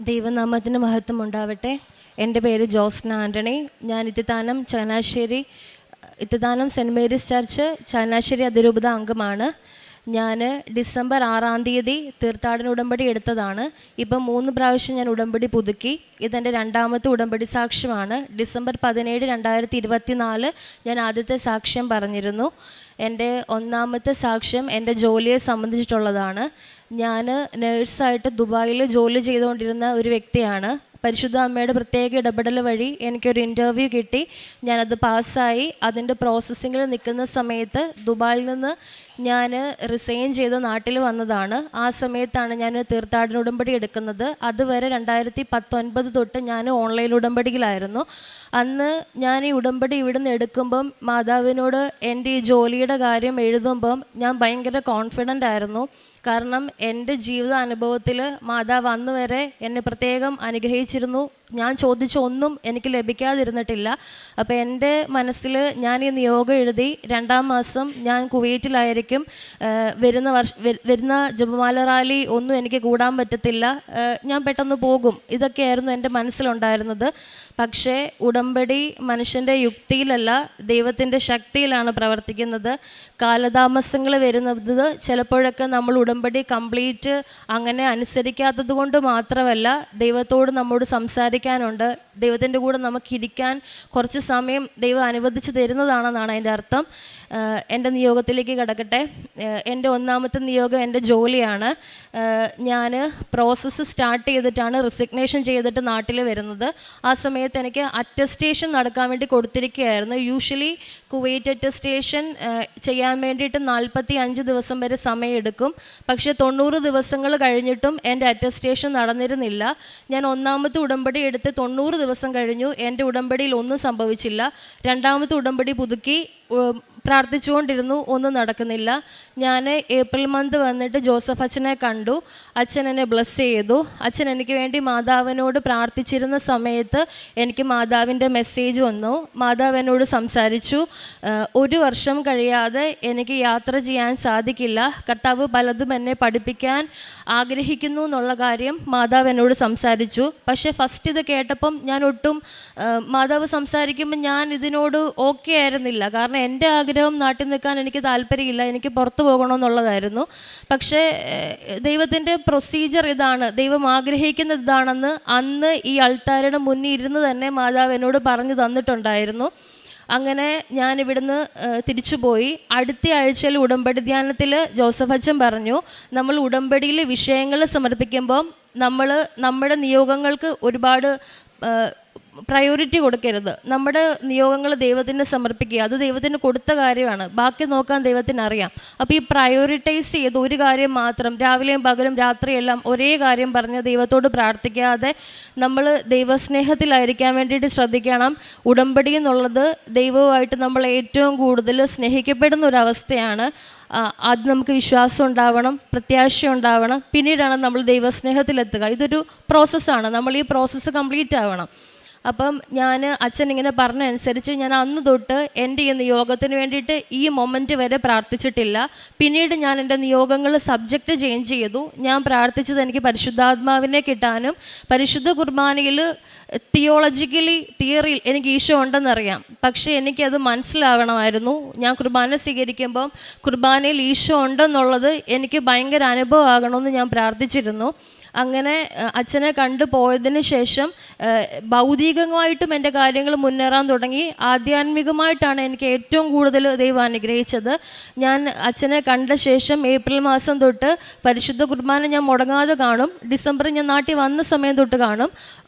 ദൈവനാമത്തിന് മഹത്വം ഉണ്ടാവട്ടെ. എൻ്റെ പേര് ജോസ്ന ആൻ്റണി. ഞാൻ Ithithanam Changanassery saint Mary's church Changanassery അതിരൂപത അംഗമാണ്. ഞാൻ ഡിസംബർ 6-ാം തീയതി തീർത്ഥാടന ഉടമ്പടി എടുത്തതാണ്. ഇപ്പം 3 പ്രാവശ്യം ഞാൻ ഉടമ്പടി പുതുക്കി. ഇതെൻ്റെ 2ാമത്തെ ഉടമ്പടി സാക്ഷ്യമാണ്. ഡിസംബർ 17, 2024 ഞാൻ ആദ്യത്തെ സാക്ഷ്യം പറഞ്ഞിരുന്നു. എൻ്റെ 1ാമത്തെ സാക്ഷ്യം എൻ്റെ ജോലിയെ സംബന്ധിച്ചിട്ടുള്ളതാണ്. ഞാൻ നേഴ്സായിട്ട് ദുബായിൽ ജോലി ചെയ്തുകൊണ്ടിരുന്ന ഒരു വ്യക്തിയാണ്. പരിശുദ്ധ അമ്മയുടെ പ്രത്യേക ഇടപെടൽ വഴി എനിക്കൊരു ഇൻ്റർവ്യൂ കിട്ടി. ഞാനത് പാസ്സായി. അതിൻ്റെ പ്രോസസ്സിങ്ങിൽ നിൽക്കുന്ന സമയത്ത് ദുബായിൽ നിന്ന് ഞാൻ റിസൈൻ ചെയ്ത് നാട്ടിൽ വന്നതാണ്. ആ സമയത്താണ് ഞാൻ തീർത്ഥാടന ഉടമ്പടി എടുക്കുന്നത്. അതുവരെ 2019 തൊട്ട് ഞാൻ ഓൺലൈൻ ഉടമ്പടിയിലായിരുന്നു. അന്ന് ഞാൻ ഈ ഉടമ്പടി ഇവിടുന്ന് എടുക്കുമ്പം മാതാവിനോട് എൻ്റെ ഈ ജോലിയുടെ കാര്യം എഴുതുമ്പം ഞാൻ ഭയങ്കര കോൺഫിഡൻ്റ് ആയിരുന്നു. കാരണം എൻ്റെ ജീവിത അനുഭവത്തിൽ മാതാവ് അന്ന് വരെ എന്നെ പ്രത്യേകം അനുഗ്രഹിച്ചിരുന്നു. ഞാൻ ചോദിച്ച ഒന്നും എനിക്ക് ലഭിക്കാതിരുന്നിട്ടില്ല. അപ്പോൾ എൻ്റെ മനസ്സിൽ ഞാൻ ഈ നിയോഗം എഴുതി 2ാം മാസം ഞാൻ കുവൈറ്റിലായിരിക്കും. വരുന്ന ജപമാല റാലി ഒന്നും എനിക്ക് കൂടാൻ പറ്റത്തില്ല, ഞാൻ പെട്ടെന്ന് പോകും. ഇതൊക്കെയായിരുന്നു എൻ്റെ മനസ്സിലുണ്ടായിരുന്നത്. പക്ഷേ ഉടമ്പടി മനുഷ്യൻ്റെ യുക്തിയിലല്ല, ദൈവത്തിൻ്റെ ശക്തിയിലാണ് പ്രവർത്തിക്കുന്നത്. കാലതാമസങ്ങൾ വരുന്നത് ചിലപ്പോഴൊക്കെ നമ്മൾ ഉടമ്പടി കംപ്ലീറ്റ് അങ്ങനെ അനുസരിക്കാത്തത് കൊണ്ട് മാത്രമല്ല, ദൈവത്തോട് നമ്മോട് സംസാരിക്കാനുണ്ട്, ദൈവത്തിൻ്റെ കൂടെ നമുക്കിരിക്കാൻ കുറച്ച് സമയം ദൈവം അനുവദിച്ച് തരുന്നതാണെന്നാണ് അതിൻ്റെ അർത്ഥം. എൻ്റെ നിയോഗത്തിലേക്ക് കിടക്കട്ടെ. എൻ്റെ 1ാമത്തെ നിയോഗം എൻ്റെ ജോലിയാണ്. ഞാൻ പ്രോസസ്സ് സ്റ്റാർട്ട് ചെയ്തിട്ടാണ് റിസിഗ്നേഷൻ ചെയ്തിട്ട് നാട്ടിൽ വരുന്നത്. ആ സമയത്ത് എനിക്ക് അറ്റസ്റ്റേഷൻ നടക്കാൻ വേണ്ടി കൊടുത്തിരിക്കുകയായിരുന്നു. യൂഷ്വലി കുവൈറ്റ് അറ്റസ്റ്റേഷൻ ചെയ്യാൻ വേണ്ടിയിട്ട് 45 ദിവസം വരെ സമയമെടുക്കും. പക്ഷേ 90 ദിവസങ്ങൾ കഴിഞ്ഞിട്ടും എൻ്റെ അറ്റസ്റ്റേഷൻ നടന്നിരുന്നില്ല. ഞാൻ 1ാമത്തെ ഉടമ്പടി എടുത്ത് 90 ദിവസം കഴിഞ്ഞു. എൻ്റെ ഉടമ്പടിയിൽ ഒന്നും സംഭവിച്ചില്ല. 2ാമത്തെ ഉടമ്പടി പുതുക്കി പ്രാർത്ഥിച്ചുകൊണ്ടിരുന്നു, ഒന്നും നടക്കുന്നില്ല. ഞാൻ ഏപ്രിൽ മന്ത് വന്നിട്ട് ജോസഫ് അച്ഛനെ കണ്ടു. അച്ഛൻ എന്നെ ബ്ലെസ് ചെയ്തു. അച്ഛൻ എനിക്ക് വേണ്ടി മാതാവിനോട് പ്രാർത്ഥിച്ചിരുന്ന സമയത്ത് എനിക്ക് മാതാവിൻ്റെ മെസ്സേജ് വന്നു. മാതാവ് എന്നോട് സംസാരിച്ചു. 1 വർഷം കഴിയാതെ എനിക്ക് യാത്ര ചെയ്യാൻ സാധിക്കില്ല, കർത്താവ് പലതും എന്നെ പഠിപ്പിക്കാൻ ആഗ്രഹിക്കുന്നു എന്നുള്ള കാര്യം മാതാവ് എന്നോട് സംസാരിച്ചു. പക്ഷേ ഫസ്റ്റ് ഇത് കേട്ടപ്പം ഞാൻ ഒട്ടും മാതാവ് സംസാരിക്കുമ്പോൾ ഞാൻ ഇതിനോട് ഓക്കെ ആയിരുന്നില്ല. കാരണം എൻ്റെ ആഗ്രഹം നാട്ടിൽ നിൽക്കാൻ എനിക്ക് താല്പര്യമില്ല, എനിക്ക് പുറത്തു പോകണമെന്നുള്ളതായിരുന്നു. പക്ഷേ ദൈവത്തിൻ്റെ പ്രൊസീജിയർ ഇതാണ്, ദൈവം ആഗ്രഹിക്കുന്നത് ഇതാണെന്ന് അന്ന് ഈ അൾത്താരയുടെ മുന്നിൽ ഇരുന്ന് തന്നെ മാതാവ് എന്നോട് പറഞ്ഞു തന്നിട്ടുണ്ടായിരുന്നു. അങ്ങനെ ഞാൻ ഇവിടുന്ന് തിരിച്ചുപോയി. അടുത്ത ആഴ്ചയിൽ ഉടമ്പടി ധ്യാനത്തിൽ ജോസഫ് അച്ഛൻ പറഞ്ഞു, നമ്മൾ ഉടമ്പടിയിൽ വിഷയങ്ങൾ സമർപ്പിക്കുമ്പം നമ്മുടെ നിയോഗങ്ങൾക്ക് ഒരുപാട് പ്രയോറിറ്റി കൊടുക്കരുത്. നമ്മുടെ നിയോഗങ്ങൾ ദൈവത്തിന് സമർപ്പിക്കുക, അത് ദൈവത്തിന് കൊടുത്ത കാര്യമാണ്, ബാക്കി നോക്കാൻ ദൈവത്തിന് അറിയാം. അപ്പോൾ ഈ പ്രയോറിറ്റൈസ് ചെയ്ത് ഒരു കാര്യം മാത്രം രാവിലെയും പകലും രാത്രിയെല്ലാം ഒരേ കാര്യം പറഞ്ഞ് ദൈവത്തോട് പ്രാർത്ഥിക്കാതെ നമ്മൾ ദൈവസ്നേഹത്തിലായിരിക്കാൻ വേണ്ടിയിട്ട് ശ്രദ്ധിക്കണം. ഉടമ്പടി എന്നുള്ളത് ദൈവവുമായിട്ട് നമ്മൾ ഏറ്റവും കൂടുതൽ സ്നേഹിക്കപ്പെടുന്ന ഒരവസ്ഥയാണ്. അത് നമുക്ക് വിശ്വാസം ഉണ്ടാവണം, പ്രത്യാശ ഉണ്ടാവണം, പിന്നീടാണ് നമ്മൾ ദൈവസ്നേഹത്തിലെത്തുക. ഇതൊരു പ്രോസസ്സാണ്, നമ്മൾ ഈ പ്രോസസ്സ് കംപ്ലീറ്റ് ആവണം. അപ്പം ഞാൻ അച്ഛൻ ഇങ്ങനെ പറഞ്ഞ അനുസരിച്ച് ഞാൻ അന്ന് തൊട്ട് എൻ്റെ ഈ നിയോഗത്തിന് വേണ്ടിയിട്ട് ഈ മൊമെൻറ്റ് വരെ പ്രാർത്ഥിച്ചിട്ടില്ല. പിന്നീട് ഞാൻ എൻ്റെ നിയോഗങ്ങൾ സബ്ജക്റ്റ് ചേഞ്ച് ചെയ്തു. ഞാൻ പ്രാർത്ഥിച്ചത് എനിക്ക് പരിശുദ്ധാത്മാവിനെ കിട്ടാനും പരിശുദ്ധ കുർബാനയിൽ തിയറിയിൽ എനിക്ക് ഈശോ ഉണ്ടെന്നറിയാം. പക്ഷേ എനിക്കത് മനസ്സിലാവണമായിരുന്നു. ഞാൻ കുർബാന സ്വീകരിക്കുമ്പം കുർബാനയിൽ ഈശോ ഉണ്ടെന്നുള്ളത് എനിക്ക് ഭയങ്കര അനുഭവമാകണമെന്ന് ഞാൻ പ്രാർത്ഥിച്ചിരുന്നു. അങ്ങനെ അച്ഛനെ കണ്ടു പോയതിന് ശേഷം ഭൗതികമായിട്ടും എൻ്റെ കാര്യങ്ങൾ മുന്നേറാൻ തുടങ്ങി. ആധ്യാത്മികമായിട്ടാണ് എനിക്ക് ഏറ്റവും കൂടുതൽ ദൈവം അനുഗ്രഹിച്ചത്. ഞാൻ അച്ഛനെ കണ്ട ശേഷം ഏപ്രിൽ മാസം തൊട്ട് പരിശുദ്ധ കുർബാന ഞാൻ മുടങ്ങാതെ കാണും. ഡിസംബറിൽ ഞാൻ നാട്ടിൽ വന്ന സമയം തൊട്ട് കാണും.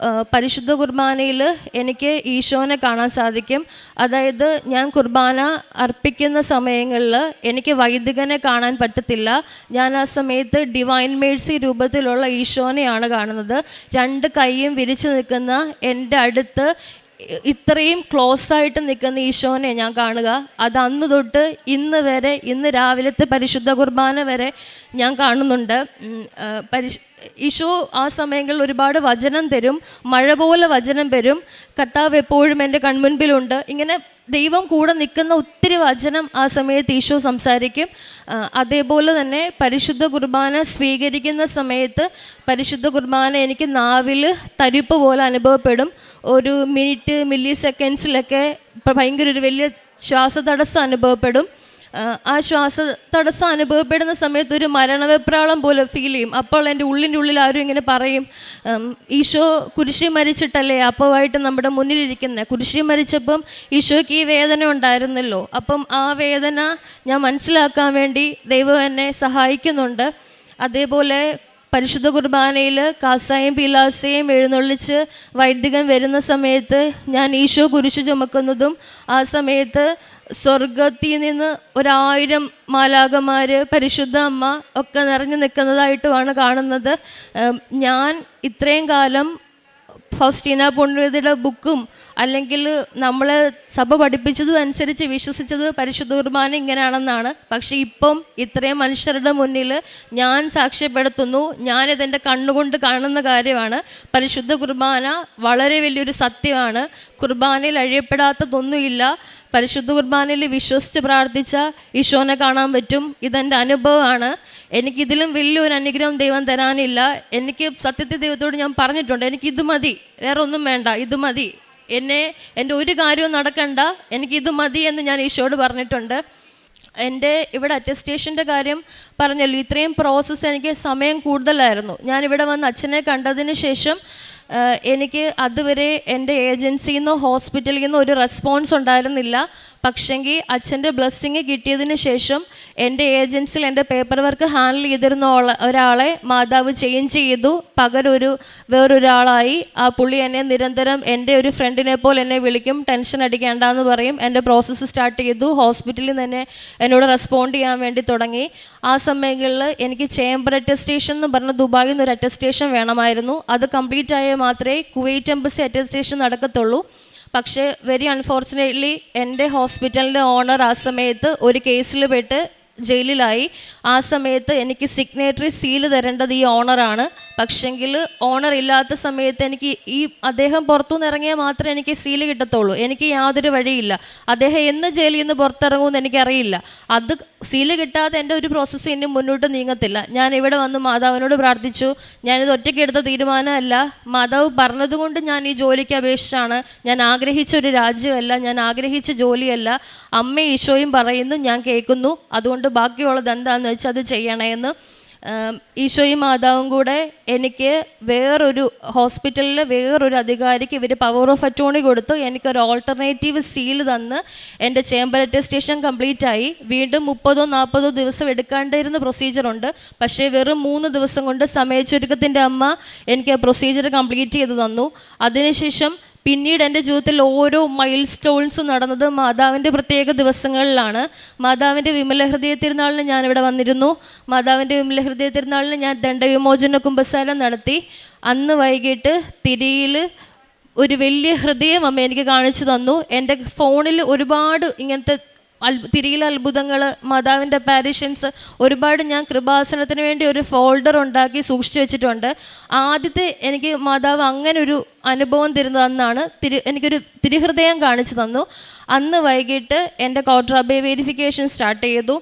പരിശുദ്ധ കുർബാനയിൽ എനിക്ക് ഈശോനെ കാണാൻ സാധിക്കും. അതായത് ഞാൻ കുർബാന അർപ്പിക്കുന്ന സമയങ്ങളിൽ എനിക്ക് വൈദികനെ കാണാൻ പറ്റത്തില്ല. ഞാൻ ആ സമയത്ത് ഡിവൈൻ മേഴ്സി രൂപത്തിലുള്ള ഈശോനെയാണ് കാണുന്നത്. 2 കൈയും വിരിച്ചു നിൽക്കുന്ന എൻ്റെ അടുത്ത് ഇത്രയും ക്ലോസ് ആയിട്ട് നിൽക്കുന്ന ഈശോനെ ഞാൻ കാണുക. അത് അന്ന് തൊട്ട് ഇന്ന് വരെ, ഇന്ന് രാവിലത്തെ പരിശുദ്ധ കുർബാന വരെ ഞാൻ കാണുന്നുണ്ട്. ഈശോ ആ സമയങ്ങളിൽ ഒരുപാട് വചനം തരും, മഴ പോലെ വചനം വരും. കർത്താവ് എപ്പോഴും എൻ്റെ കൺമുൻപിലുണ്ട്. ഇങ്ങനെ ദൈവം കൂടെ നിൽക്കുന്ന ഒത്തിരി വചനം ആ സമയത്ത് ഈശോ സംസാരിക്കും. അതേപോലെ തന്നെ പരിശുദ്ധ കുർബാന സ്വീകരിക്കുന്ന സമയത്ത് പരിശുദ്ധ കുർബാന എനിക്ക് നാവിൽ തരിപ്പ് പോലെ അനുഭവപ്പെടും. ഒരു മിനിറ്റ് മില്ലി സെക്കൻഡ്സിലൊക്കെ ഭയങ്കര ഒരു വലിയ ശ്വാസതടസ്സം അനുഭവപ്പെടും. ആ തടസ്സം അനുഭവപ്പെടുന്ന സമയത്ത് ഒരു മരണവെപ്രാളം പോലെ ഫീൽ ചെയ്യും. അപ്പോൾ എൻ്റെ ഉള്ളിൻ്റെ ഉള്ളിൽ ആരും ഇങ്ങനെ പറയും, ഈശോ കുരിശി മരിച്ചിട്ടല്ലേ അപ്പമായിട്ട് നമ്മുടെ മുന്നിലിരിക്കുന്നത്, കുരിശി മരിച്ചപ്പം ഈശോയ്ക്ക് ഈ വേദന ഉണ്ടായിരുന്നല്ലോ. അപ്പം ആ വേദന ഞാൻ മനസ്സിലാക്കാൻ വേണ്ടി ദൈവം എന്നെ സഹായിക്കുന്നുണ്ട്. അതേപോലെ പരിശുദ്ധ കുർബാനയിൽ കാസായും പീലാസയും എഴുന്നള്ളിച്ച് വൈദികൻ വരുന്ന സമയത്ത് ഞാൻ ഈശോ കുരിശ് ചുമക്കുന്നതും ആ സമയത്ത് സ്വർഗത്തിൽ നിന്ന് 1000 മാലാഖമാർ, പരിശുദ്ധ അമ്മ ഒക്കെ നിറഞ്ഞു നിൽക്കുന്നതായിട്ടുമാണ് കാണുന്നത്. ഞാൻ ഇത്രയും കാലം ഫൗസ്റ്റീന പുണ്യവതിയുടെ ബുക്കും അല്ലെങ്കിൽ നമ്മളെ സഭ പഠിപ്പിച്ചതും അനുസരിച്ച് വിശ്വസിച്ചത് പരിശുദ്ധ കുർബാന ഇങ്ങനെയാണെന്നാണ്. പക്ഷേ ഇപ്പം ഇത്രയും മനുഷ്യരുടെ മുന്നിൽ ഞാൻ സാക്ഷ്യപ്പെടുത്തുന്നു, ഞാനിതെൻ്റെ കണ്ണുകൊണ്ട് കാണുന്ന കാര്യമാണ്. പരിശുദ്ധ കുർബാന വളരെ വലിയൊരു സത്യമാണ്. കുർബാനയിൽ അഴിയപ്പെടാത്തതൊന്നുമില്ല. പരിശുദ്ധ കുർബാനയിൽ വിശ്വസിച്ച് പ്രാർത്ഥിച്ച ഈശോനെ കാണാൻ പറ്റും. ഇതെൻ്റെ അനുഭവമാണ്. എനിക്കിതിലും വലിയൊരു അനുഗ്രഹം ദൈവം തരാനില്ല. എനിക്ക് സത്യത്തിൽ ദൈവത്തോട് ഞാൻ പറഞ്ഞിട്ടുണ്ട്, എനിക്കിത് മതി, വേറെ ഒന്നും വേണ്ട, ഇത് മതി, എൻ്റെ ഒരു കാര്യവും നടക്കണ്ട, എനിക്കിത് മതി എന്ന് ഞാൻ ഈശോയോട് പറഞ്ഞിട്ടുണ്ട്. എൻ്റെ ഇവിടെ അറ്റസ്റ്റേഷൻ്റെ കാര്യം പറഞ്ഞല്ലോ, ഇത്രയും പ്രോസസ്സ് എനിക്ക് സമയം കൂടുതലായിരുന്നു. ഞാനിവിടെ വന്ന് അച്ഛനെ കണ്ടതിന് ശേഷം എനിക്ക് അതുവരെ എൻ്റെ ഏജൻസിയിൽ നിന്നോ ഹോസ്പിറ്റലിൽ നിന്നോ ഒരു റെസ്പോൺസ് ഉണ്ടായിരുന്നില്ല. പക്ഷെങ്കിൽ അച്ഛൻ്റെ ബ്ലെസ്സിങ് കിട്ടിയതിന് ശേഷം എൻ്റെ ഏജൻസിയിൽ എൻ്റെ പേപ്പർ വർക്ക് ഹാൻഡിൽ ചെയ്തിരുന്ന ഒരാളെ മാതാവ് ചേഞ്ച് ചെയ്തു. പകരം വേറൊരാളായി. ആ പുള്ളി എന്നെ നിരന്തരം എൻ്റെ ഒരു ഫ്രണ്ടിനെ പോലെ എന്നെ വിളിക്കും, ടെൻഷൻ അടിക്കേണ്ടെന്ന് പറയും. എൻ്റെ പ്രോസസ്സ് സ്റ്റാർട്ട് ചെയ്തു. ഹോസ്പിറ്റലിൽ തന്നെ എന്നോട് റെസ്പോണ്ട് ചെയ്യാൻ വേണ്ടി തുടങ്ങി. ആ സമയങ്ങളിൽ എനിക്ക് ചേംബർ അറ്റസ്റ്റേഷൻ എന്ന് പറഞ്ഞ ദുബായിൽ നിന്ന് ഒരു അറ്റസ്റ്റേഷൻ വേണമായിരുന്നു. അത് കംപ്ലീറ്റ് ആയാൽ മാത്രമേ കുവൈറ്റ് എംബസി അറ്റസ്റ്റേഷൻ നടക്കത്തുള്ളൂ. പക്ഷേ വെരി അൺഫോർച്ചുനേറ്റ്ലി എൻ്റെ ഹോസ്പിറ്റലിൻ്റെ ഓണർ ആ സമയത്ത് ഒരു കേസിൽ പെട്ട് ജയിലിലായി. ആ സമയത്ത് എനിക്ക് സിഗ്നേറ്ററി സീല് തരേണ്ടത് ഈ ഓണറാണ്. പക്ഷെങ്കിൽ ഓണർ ഇല്ലാത്ത സമയത്ത് എനിക്ക് അദ്ദേഹം പുറത്തുനിന്ന് ഇറങ്ങിയാൽ മാത്രമേ എനിക്ക് സീല് കിട്ടത്തുള്ളൂ. എനിക്ക് യാതൊരു വഴിയില്ല. അദ്ദേഹം എന്ന് ജയിലിൽ നിന്ന് പുറത്തിറങ്ങുമെന്ന് എനിക്കറിയില്ല. അത് സീല് കിട്ടാതെ എൻ്റെ ഒരു പ്രോസസ്സ് ഇനി മുന്നോട്ട് നീങ്ങത്തില്ല. ഞാൻ ഇവിടെ വന്ന് മാതാവിനോട് പ്രാർത്ഥിച്ചു. ഞാനിത് ഒറ്റയ്ക്ക് എടുത്ത തീരുമാനമല്ല, മാതാവ് പറഞ്ഞതുകൊണ്ട് ഞാൻ ഈ ജോലിക്ക് അപേക്ഷിച്ചാണ്. ഞാൻ ആഗ്രഹിച്ചൊരു രാജ്യമല്ല, ഞാൻ ആഗ്രഹിച്ച ജോലിയല്ല. അമ്മ ഈശോയും പറയുന്നു, ഞാൻ കേൾക്കുന്നു. അതുകൊണ്ട് ബാക്കിയുള്ളത് എന്താണെന്ന് വെച്ചാൽ അത് ചെയ്യണമെന്ന്. ഈശോയും മാതാവും കൂടെ എനിക്ക് വേറൊരു ഹോസ്പിറ്റലിൽ വേറൊരു അധികാരിക്ക് ഇവർ പവർ ഓഫ് അറ്റോർണി കൊടുത്തു. എനിക്കൊരു ഓൾട്ടർനേറ്റീവ് സീൽ തന്ന് എൻ്റെ ചേംബർ അറ്റസ്റ്റേഷൻ കംപ്ലീറ്റ് ആയി. വീണ്ടും 30-40 ദിവസം എടുക്കേണ്ടിരുന്ന പ്രൊസീജിയറുണ്ട്. പക്ഷേ വെറും 3 ദിവസം കൊണ്ട് സമയച്ചുരുക്കത്തിൻ്റെ അമ്മ എനിക്ക് പ്രൊസീജിയർ കംപ്ലീറ്റ് ചെയ്ത് തന്നു. അതിനുശേഷം പിന്നീട് എൻ്റെ ജീവിതത്തിൽ ഓരോ മൈൽ സ്റ്റോൺസ് നടന്നത് മാതാവിൻ്റെ പ്രത്യേക ദിവസങ്ങളിലാണ്. മാതാവിൻ്റെ വിമല ഹൃദയ തിരുനാളിന് ഞാനിവിടെ വന്നിരുന്നു. മാതാവിൻ്റെ വിമല ഹൃദയ തിരുനാളിന് ഞാൻ ദണ്ഡവിമോചന കുമ്പസാരം നടത്തി. അന്ന് വൈകിട്ട് തിരിയിൽ ഒരു വലിയ ഹൃദയം അമ്മ എനിക്ക് കാണിച്ചു തന്നു. എൻ്റെ ഫോണിൽ ഒരുപാട് ഇങ്ങനത്തെ തിരിയിലെ അത്ഭുതങ്ങൾ, മാതാവിൻ്റെ പാരിഷൻസ് ഒരുപാട് ഞാൻ കൃപാസനത്തിന് വേണ്ടി ഒരു ഫോൾഡർ ഉണ്ടാക്കി സൂക്ഷിച്ചു വെച്ചിട്ടുണ്ട്. ആദ്യത്തെ എനിക്ക് മാതാവ് അങ്ങനെ ഒരു അനുഭവം തരുന്നത് അന്നാണ്. എനിക്കൊരു തിരുഹൃദയം കാണിച്ചു തന്നു. അന്ന് വൈകിട്ട് എൻ്റെ ക്വാർട്ടർ വെരിഫിക്കേഷൻ സ്റ്റാർട്ട് ചെയ്തു.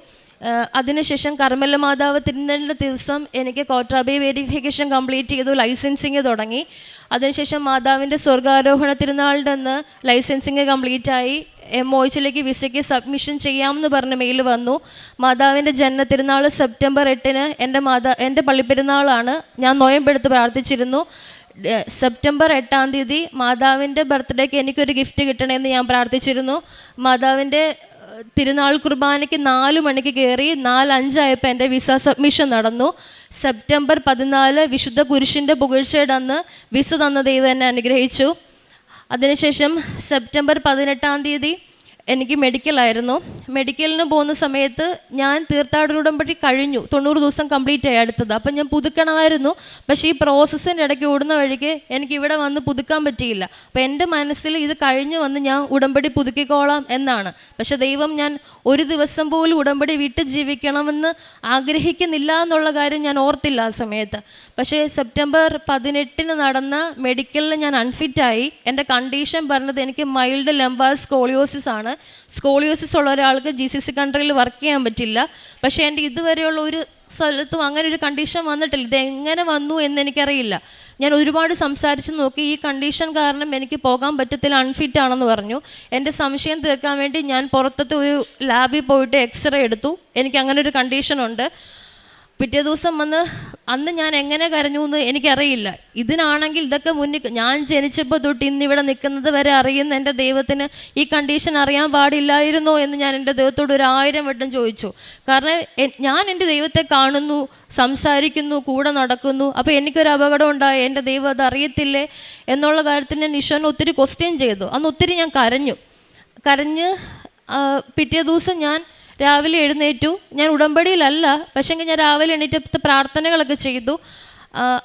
അതിനുശേഷം കർമ്മല മാതാവ് തിരുനെല്ലിൻ്റെ ദിവസം എനിക്ക് ക്വാർട്ടർ വെരിഫിക്കേഷൻ കംപ്ലീറ്റ് ചെയ്തു. ലൈസൻസിങ് തുടങ്ങി. അതിനുശേഷം മാതാവിൻ്റെ സ്വർഗാരോഹണ തിരുനാളിൻ്റെ അന്ന് ലൈസൻസിങ് കംപ്ലീറ്റായി. MOH വിസയ്ക്ക് സബ്മിഷൻ ചെയ്യാമെന്ന് പറഞ്ഞ മെയിൽ വന്നു. മാതാവിൻ്റെ ജന്മ തിരുനാൾ സെപ്റ്റംബർ 8 എൻ്റെ പള്ളിപ്പെരുന്നാളാണ്. ഞാൻ നോയമ്പെടുത്ത് പ്രാർത്ഥിച്ചിരുന്നു. സെപ്റ്റംബർ 8 മാതാവിൻ്റെ ബർത്ത്ഡേക്ക് എനിക്കൊരു ഗിഫ്റ്റ് കിട്ടണമെന്ന് ഞാൻ പ്രാർത്ഥിച്ചിരുന്നു. മാതാവിൻ്റെ തിരുനാൾ കുർബാനയ്ക്ക് 4 മണിക്ക് കയറി 4:05 എൻ്റെ വിസ സബ്മിഷൻ നടന്നു. സെപ്റ്റംബർ 14 വിശുദ്ധ കുരിശിൻ്റെ പുകഴ്ചയുടെ അന്ന് വിസ തന്ന ദൈവം എന്നെ അനുഗ്രഹിച്ചു. അതിനുശേഷം സെപ്റ്റംബർ 18 എനിക്ക് മെഡിക്കലായിരുന്നു. മെഡിക്കലിന് പോകുന്ന സമയത്ത് ഞാൻ തീർത്ഥാടന ഉടമ്പടി കഴിഞ്ഞു, 90 ദിവസം കംപ്ലീറ്റ് ആയി അടുത്തത്. അപ്പം ഞാൻ പുതുക്കണമായിരുന്നു. പക്ഷേ ഈ പ്രോസസ്സിൻ്റെ ഇടയ്ക്ക് ഓടുന്ന വഴിക്ക് എനിക്ക് ഇവിടെ വന്ന് പുതുക്കാൻ പറ്റിയില്ല. അപ്പം എൻ്റെ മനസ്സിൽ ഇത് കഴിഞ്ഞ് വന്ന് ഞാൻ ഉടമ്പടി പുതുക്കിക്കോളാം എന്നാണ്. പക്ഷെ ദൈവം ഞാൻ ഒരു ദിവസം പോലും ഉടമ്പടി വിട്ട് ജീവിക്കണമെന്ന് ആഗ്രഹിക്കുന്നില്ല എന്നുള്ള കാര്യം ഞാൻ ഓർത്തില്ല ആ സമയത്ത്. പക്ഷേ സെപ്റ്റംബർ 18 നടന്ന മെഡിക്കലിൽ ഞാൻ അൺഫിറ്റായി. എൻ്റെ കണ്ടീഷൻ പറഞ്ഞത് എനിക്ക് മൈൽഡ് ലംബാർ സ്കോളിയോസിസ് ആണ്. ആണ്. സ്കോളിയോസിസ് ഉള്ള ഒരാൾക്ക് GCC കൺട്രിയിൽ വർക്ക് ചെയ്യാൻ പറ്റില്ല. പക്ഷേ എൻ്റെ ഇതുവരെയുള്ള ഒരു സ്ഥലത്തും അങ്ങനെ ഒരു കണ്ടീഷൻ വന്നിട്ടില്ല. ഇത് എങ്ങനെ വന്നു എന്ന് എനിക്കറിയില്ല. ഞാൻ ഒരുപാട് സംസാരിച്ച് നോക്കി. ഈ കണ്ടീഷൻ കാരണം എനിക്ക് പോകാൻ പറ്റത്തില്ല, അൺഫിറ്റ് ആണെന്ന് പറഞ്ഞു. എൻ്റെ സംശയം തീർക്കാൻ വേണ്ടി ഞാൻ പുറത്തത്തെ ഒരു ലാബിൽ പോയിട്ട് എക്സ്റേ എടുത്തു. എനിക്ക് അങ്ങനെ ഒരു കണ്ടീഷനുണ്ട്. പിറ്റേ ദിവസം വന്ന് അന്ന് ഞാൻ എങ്ങനെ കരഞ്ഞു എന്ന് എനിക്കറിയില്ല. ഇതിനാണെങ്കിൽ ഇതൊക്കെ മുന്നിൽ ഞാൻ ജനിച്ചപ്പോൾ തൊട്ട് ഇന്നിവിടെ നിൽക്കുന്നത് വരെ അറിയുന്ന എൻ്റെ ദൈവത്തിന് ഈ കണ്ടീഷൻ അറിയാൻ പാടില്ലായിരുന്നോ എന്ന് ഞാൻ എൻ്റെ ദൈവത്തോട് 1000 വട്ടം ചോദിച്ചു. കാരണം ഞാൻ എൻ്റെ ദൈവത്തെ കാണുന്നു, സംസാരിക്കുന്നു, കൂടെ നടക്കുന്നു. അപ്പോൾ എനിക്കൊരു അപകടം ഉണ്ടായി, എൻ്റെ ദൈവം അത് അറിയത്തില്ലേ എന്നുള്ള കാര്യത്തിൽ ഞാൻ ഈശോനെ ഒത്തിരി ക്വസ്റ്റ്യൻ ചെയ്തു. അന്ന് ഒത്തിരി ഞാൻ കരഞ്ഞ് പിറ്റേ ദിവസം ഞാൻ രാവിലെ എഴുന്നേറ്റു. ഞാൻ ഉടമ്പടിയിലല്ല, പക്ഷേങ്കിൽ ഞാൻ രാവിലെ എണീറ്റ് പ്രാർത്ഥനകളൊക്കെ ചെയ്തു.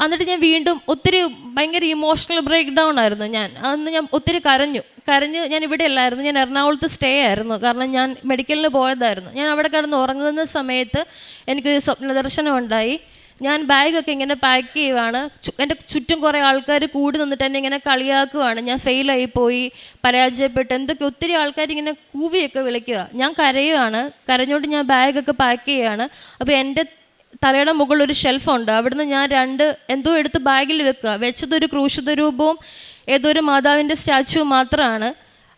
എന്നിട്ട് ഞാൻ വീണ്ടും ഒത്തിരി ഭയങ്കര ഇമോഷണൽ ബ്രേക്ക് ഡൗൺ ആയിരുന്നു അന്ന് ഞാൻ ഒത്തിരി കരഞ്ഞ് ഞാൻ ഇവിടെ അല്ലായിരുന്നു, ഞാൻ എറണാകുളത്ത് സ്റ്റേ ആയിരുന്നു. കാരണം ഞാൻ മെഡിക്കലിന് പോയതായിരുന്നു. ഞാൻ അവിടെ കിടന്ന് ഉറങ്ങുന്ന സമയത്ത് എനിക്കൊരു സ്വപ്നദർശനം ഉണ്ടായി. ഞാൻ ബാഗൊക്കെ ഇങ്ങനെ പാക്ക് ചെയ്യുവാണ്. എൻ്റെ ചുറ്റും കുറേ ആൾക്കാർ കൂടി നിന്നിട്ട് എന്നെ ഇങ്ങനെ കളിയാക്കുവാണ്. ഞാൻ ഫെയിലായി പോയി, പരാജയപ്പെട്ട് എന്തൊക്കെ ഒത്തിരി ആൾക്കാർ ഇങ്ങനെ കൂവിയൊക്കെ വിളിക്കുക. ഞാൻ കരഞ്ഞുകൊണ്ട് ഞാൻ ബാഗൊക്കെ പാക്ക് ചെയ്യുകയാണ്. അപ്പോൾ എൻ്റെ തലയുടെ മുകളിൽ ഒരു ഷെൽഫുണ്ട്. അവിടുന്ന് ഞാൻ എന്തോ എടുത്ത് ബാഗിൽ വെച്ചതൊരു ക്രൂശിത രൂപവും ഏതോ ഒരു മാതാവിൻ്റെ സ്റ്റാച്ചുവും മാത്രമാണ്.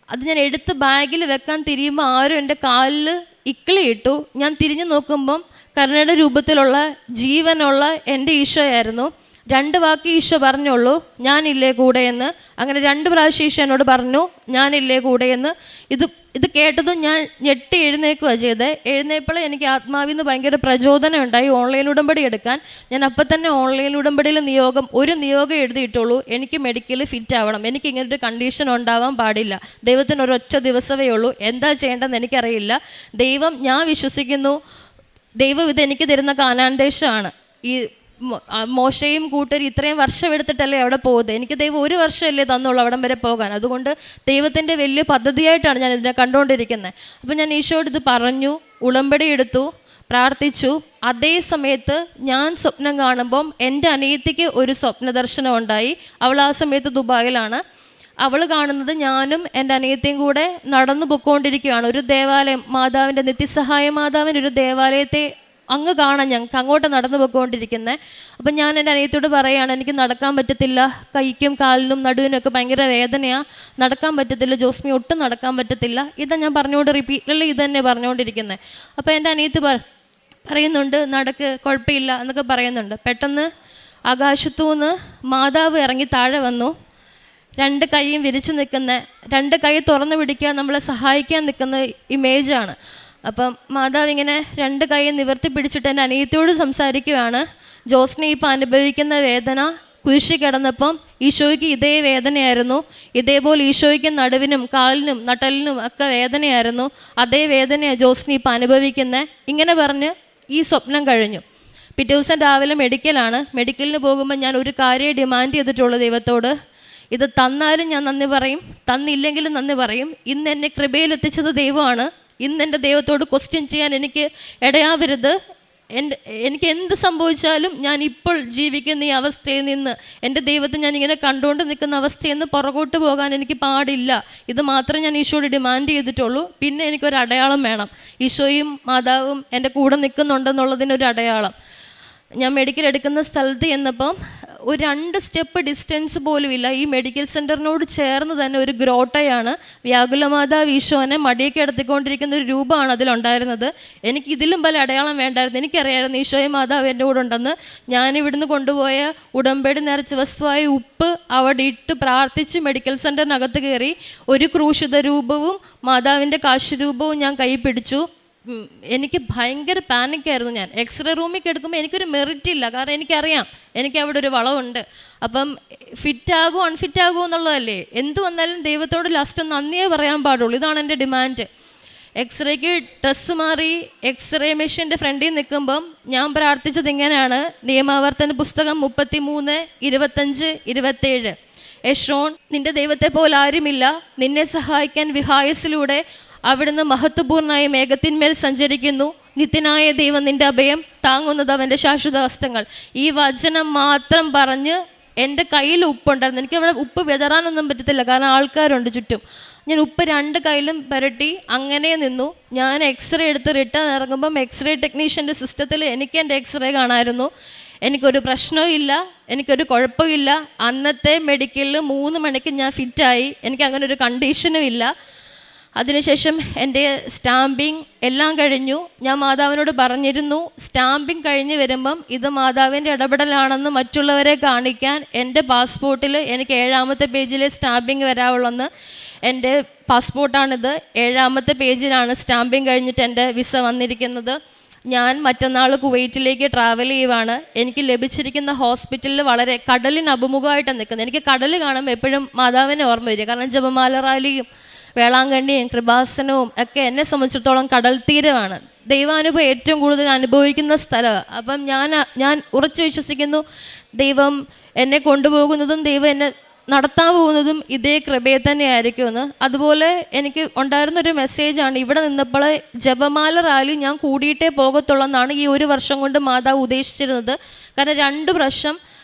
അത് ഞാൻ എടുത്ത് ബാഗിൽ വെക്കാൻ തിരിയുമ്പോൾ ആരും എൻ്റെ കാലിൽ ഇക്കിളി ഇട്ടു. ഞാൻ തിരിഞ്ഞു നോക്കുമ്പം കരുണയുടെ രൂപത്തിലുള്ള ജീവനുള്ള എൻ്റെ ഈശോയായിരുന്നു. 2 വാക്ക് ഈശോ പറഞ്ഞുള്ളൂ, ഞാനില്ലേ കൂടെ എന്ന്. അങ്ങനെ 2 പ്രാവശ്യം ഈശോ എന്നോട് പറഞ്ഞു, ഞാനില്ലേ കൂടെ എന്ന്. ഇത് കേട്ടതും ഞാൻ ഞെട്ടി എഴുന്നേൽക്കുകയാണ് ചെയ്തത്. എഴുന്നേൽപ്പോൾ എനിക്ക് ആത്മാവിൽ നിന്ന് ഭയങ്കര പ്രചോദനം ഉണ്ടായി ഓൺലൈൻ ഉടമ്പടി എടുക്കാൻ. ഞാൻ അപ്പം തന്നെ ഓൺലൈൻ ഉടമ്പടിയിൽ ഒരു നിയോഗം എഴുതിയിട്ടുള്ളൂ, എനിക്ക് മെഡിക്കൽ ഫിറ്റ് ആവണം, എനിക്ക് ഇങ്ങനൊരു കണ്ടീഷൻ ഉണ്ടാവാൻ പാടില്ല, ദൈവത്തിന് ഒരൊറ്റ ദിവസമേ ഉള്ളൂ, എന്താ ചെയ്യേണ്ടതെന്ന് എനിക്കറിയില്ല. ഞാൻ വിശ്വസിക്കുന്നു ദൈവം ഇത് എനിക്ക് തരുന്ന കാനാൻ ദേശമാണ്. ഈ മോശയും കൂട്ടരും ഇത്രയും വർഷം എടുത്തിട്ടല്ലേ അവിടെ പോകുന്നത്. എനിക്ക് ദൈവം 1 വർഷമല്ലേ തന്നുള്ളൂ അവിടം വരെ പോകാൻ. അതുകൊണ്ട് ദൈവത്തിൻ്റെ വലിയ പദ്ധതിയായിട്ടാണ് ഞാൻ ഇതിനെ കണ്ടുകൊണ്ടിരിക്കുന്നത്. അപ്പം ഞാൻ ഈശോയോട് ഇത് പറഞ്ഞു, ഉടമ്പടി എടുത്തു, പ്രാർത്ഥിച്ചു. അതേ സമയത്ത് ഞാൻ സ്വപ്നം കാണുമ്പം എൻ്റെ അനിയത്തിക്ക് ഒരു സ്വപ്ന ദർശനം ഉണ്ടായി. അവൾ ആ സമയത്ത് ദുബായിലാണ്. അവൾ കാണുന്നത് ഞാനും എൻ്റെ അനിയത്തിയും കൂടെ നടന്നു പൊയ്ക്കൊണ്ടിരിക്കുകയാണ്. ഒരു ദേവാലയം, മാതാവിൻ്റെ നിത്യസഹായ മാതാവിൻ്റെ ഒരു ദേവാലയത്തെ അങ്ങ് കാണാൻ ഞങ്ങൾക്ക് അങ്ങോട്ട് നടന്നു പോയിക്കൊണ്ടിരിക്കുന്നത്. അപ്പം ഞാൻ എൻ്റെ അനിയത്തിയോട് പറയുകയാണ്, എനിക്ക് നടക്കാൻ പറ്റത്തില്ല, കൈക്കും കാലിനും നടുവിനൊക്കെ ഭയങ്കര വേദനയാണ്, നടക്കാൻ പറ്റത്തില്ല ജോസ്മി, ഒട്ടും നടക്കാൻ പറ്റത്തില്ല. ഇതാ ഞാൻ റിപ്പീറ്റിൽ ഇത് തന്നെ പറഞ്ഞുകൊണ്ടിരിക്കുന്നത്. അപ്പോൾ എൻ്റെ അനിയത്തി പറയുന്നുണ്ട്, നടക്ക്, കുഴപ്പമില്ല എന്നൊക്കെ പറയുന്നുണ്ട്. പെട്ടെന്ന് ആകാശത്തുനിന്ന് മാതാവ് ഇറങ്ങി താഴെ വന്നു. 2 കൈയും വിരിച്ചു നിൽക്കുന്ന, 2 കൈ തുറന്നു പിടിക്കാൻ നമ്മളെ സഹായിക്കാൻ നിൽക്കുന്ന ഇമേജാണ്. അപ്പം മാതാവ് ഇങ്ങനെ 2 കൈ നിവർത്തി പിടിച്ചിട്ട് എൻ്റെ അനിയത്തിയോട് സംസാരിക്കുകയാണ്. ജോസ്നെ ഇപ്പം അനുഭവിക്കുന്ന വേദന കുരിശിൽ കിടന്നപ്പം ഈശോയ്ക്ക് ഇതേ വേദനയായിരുന്നു, ഇതേപോലെ ഈശോയ്ക്ക് നടുവിനും കാലിനും നട്ടലിനും ഒക്കെ വേദനയായിരുന്നു, അതേ വേദനയാണ് ജോസ്നെ ഇപ്പം അനുഭവിക്കുന്നത്. ഇങ്ങനെ പറഞ്ഞ് ഈ സ്വപ്നം കഴിഞ്ഞു. പിറ്റേ ദിവസം രാവിലെ മെഡിക്കലിന് പോകുമ്പോൾ ഞാൻ ഒരു കാര്യം ഡിമാൻഡ് ചെയ്തിട്ടുള്ളൂ ദൈവത്തോട്, ഇത് തന്നാലും ഞാൻ നന്ദി പറയും, തന്നില്ലെങ്കിലും നന്ദി പറയും. ഇന്ന് എന്നെ കൃപയിലെത്തിച്ചത് ദൈവമാണ്. ഇന്ന് എൻ്റെ ദൈവത്തോട് ക്വസ്റ്റ്യൻ ചെയ്യാൻ എനിക്ക് ഇടയാവരുത്. എനിക്ക് എന്ത് സംഭവിച്ചാലും ഞാൻ ഇപ്പോൾ ജീവിക്കുന്ന ഈ അവസ്ഥയിൽ നിന്ന് എൻ്റെ ദൈവത്തെ ഞാൻ ഇങ്ങനെ കണ്ടുകൊണ്ട് നിൽക്കുന്ന അവസ്ഥയിൽ നിന്ന് പുറകോട്ട് പോകാൻ എനിക്ക് പാടില്ല. ഇത് മാത്രമേ ഞാൻ ഈശോയോട് ഡിമാൻഡ് ചെയ്തിട്ടുള്ളൂ. പിന്നെ എനിക്കൊരു അടയാളം വേണം, ഈശോയും മാതാവും എൻ്റെ കൂടെ നിൽക്കുന്നുണ്ടെന്നുള്ളതിനൊരു അടയാളം. ഞാൻ മെഡിക്കൽ എടുക്കുന്ന സ്ഥലത്ത് ചെന്നപ്പം ഒരു 2 സ്റ്റെപ്പ് ഡിസ്റ്റൻസ് പോലും ഇല്ല. ഈ മെഡിക്കൽ സെൻറ്ററിനോട് ചേർന്ന് തന്നെ ഒരു ഗ്രോട്ടയാണ്. വ്യാകുലമാതാവ് ഈശോനെ മടിയൊക്കെ എടുത്തിക്കൊണ്ടിരിക്കുന്ന ഒരു രൂപമാണ് അതിലുണ്ടായിരുന്നത്. എനിക്ക് ഇതിലും പല അടയാളം വേണ്ടായിരുന്നു. എനിക്കറിയായിരുന്നു ഈശോയും മാതാവ് എൻ്റെ കൂടെ ഉണ്ടെന്ന്. ഞാനിവിടുന്ന് കൊണ്ടുപോയ ഉടമ്പടി നിറച്ച വസ്തുവായ ഉപ്പ് അവിടെ ഇട്ട് പ്രാർത്ഥിച്ച് മെഡിക്കൽ സെൻറ്ററിനകത്ത് കയറി ഒരു ക്രൂശിത രൂപവും മാതാവിൻ്റെ കാശുരൂപവും ഞാൻ കൈ പിടിച്ചു. എനിക്ക് ഭയങ്കര പാനിക്കായിരുന്നു. ഞാൻ എക്സ്റേ റൂമിൽ എടുക്കുമ്പോൾ എനിക്കൊരു മെറിറ്റ് ഇല്ല, കാരണം എനിക്കറിയാം എനിക്ക് അവിടെ ഒരു വളവുണ്ട്. അപ്പം ഫിറ്റാകുമോ അൺഫിറ്റ് ആകുമോ എന്നുള്ളതല്ലേ. എന്ത് വന്നാലും ദൈവത്തോട് ലാസ്റ്റ് നന്ദിയേ പറയാൻ പാടുള്ളൂ. ഇതാണ് എൻ്റെ ഡിമാൻഡ്. എക്സ്റേക്ക് ഡ്രസ്സ് മാറി എക്സ്റേ മെഷീൻ്റെ ഫ്രണ്ടിൽ നിൽക്കുമ്പം ഞാൻ പ്രാർത്ഥിച്ചത് ഇങ്ങനെയാണ്. നിയമാവർത്തന പുസ്തകം 33, 25, 27. എഷ്രോൺ, നിന്റെ ദൈവത്തെ പോലെ ആരുമില്ല, നിന്നെ സഹായിക്കാൻ വിഹായസിലൂടെ അവിടുന്ന് മഹത്വപൂർണ്ണമായ മേഘത്തിന്മേൽ സഞ്ചരിക്കുന്നു. നിത്യനായ ദൈവം നിന്റെ അഭയം, താങ്ങുന്നത് അവൻ്റെ ശാശ്വത ഹസ്തങ്ങൾ. ഈ വചനം മാത്രം പറഞ്ഞ് എൻ്റെ കയ്യിൽ ഉപ്പുണ്ടായിരുന്നു. എനിക്കവിടെ ഉപ്പ് വിതറാനൊന്നും പറ്റത്തില്ല, കാരണം ആൾക്കാരുണ്ട് ചുറ്റും. ഞാൻ ഉപ്പ് 2 കയ്യിലും പുരട്ടി അങ്ങനെ നിന്നു. ഞാൻ എക്സ്റേ എടുത്ത് റിട്ടേൺ ഇറങ്ങുമ്പം എക്സ്റേ ടെക്നീഷ്യൻ്റെ സിസ്റ്റത്തിൽ എനിക്ക് എൻ്റെ എക്സ്റേ കാണാമായിരുന്നു. എനിക്കൊരു പ്രശ്നവും ഇല്ല, എനിക്കൊരു കുഴപ്പമില്ല. അന്നത്തെ മെഡിക്കലിൽ 3 മണിക്ക് ഞാൻ ഫിറ്റായി. എനിക്ക് അങ്ങനെ ഒരു കണ്ടീഷനും ഇല്ല. അതിനുശേഷം എൻ്റെ സ്റ്റാമ്പിങ് എല്ലാം കഴിഞ്ഞു. ഞാൻ മാതാവിനോട് പറഞ്ഞിരുന്നു, സ്റ്റാമ്പിങ് കഴിഞ്ഞ് വരുമ്പം ഇത് മാതാവിൻ്റെ ഇടപെടലാണെന്ന് മറ്റുള്ളവരെ കാണിക്കാൻ എൻ്റെ പാസ്പോർട്ടിൽ എനിക്ക് 7ാമത്തെ പേജിലെ സ്റ്റാമ്പിങ് വരാവുള്ളെന്ന്. എൻ്റെ പാസ്പോർട്ടാണിത്. 7ാമത്തെ പേജിലാണ് സ്റ്റാമ്പിങ് കഴിഞ്ഞിട്ട് എൻ്റെ വിസ വന്നിരിക്കുന്നത്. ഞാൻ മറ്റന്നാൾ കുവൈറ്റിലേക്ക് ട്രാവൽ ചെയ്യുവാണ്. എനിക്ക് ലഭിച്ചിരിക്കുന്ന ഹോസ്പിറ്റലിൽ വളരെ കടലിന് അഭിമുഖമായിട്ടാണ് നിൽക്കുന്നത്. എനിക്ക് കടൽ കാണുമ്പോൾ എപ്പോഴും മാതാവിനെ ഓർമ്മ വരിക. കാരണം ജപമാല റാലിയും വേളാങ്കണ്ണിയും കൃപാസനവും ഒക്കെ എന്നെ സംബന്ധിച്ചിടത്തോളം കടൽ തീരമാണ്. ദൈവാനുഭവം ഏറ്റവും കൂടുതൽ അനുഭവിക്കുന്ന സ്ഥലമാണ്. അപ്പം ഞാൻ ഉറച്ചു വിശ്വസിക്കുന്നു, ദൈവം എന്നെ കൊണ്ടുപോകുന്നതും ദൈവം എന്നെ നടത്താൻ പോകുന്നതും ഇതേ കൃപയെ തന്നെയായിരിക്കുമെന്ന്. അതുപോലെ എനിക്ക് ഉണ്ടായിരുന്നൊരു മെസ്സേജാണ്, ഇവിടെ നിന്നപ്പോൾ ജപമാല റാലി ഞാൻ കൂടിയിട്ടേ പോകത്തുള്ളെന്നാണ് ഈ 1 വർഷം കൊണ്ട് മാതാവ് ഉദ്ദേശിച്ചിരുന്നത്. കാരണം 2 പ്രാവശ്യം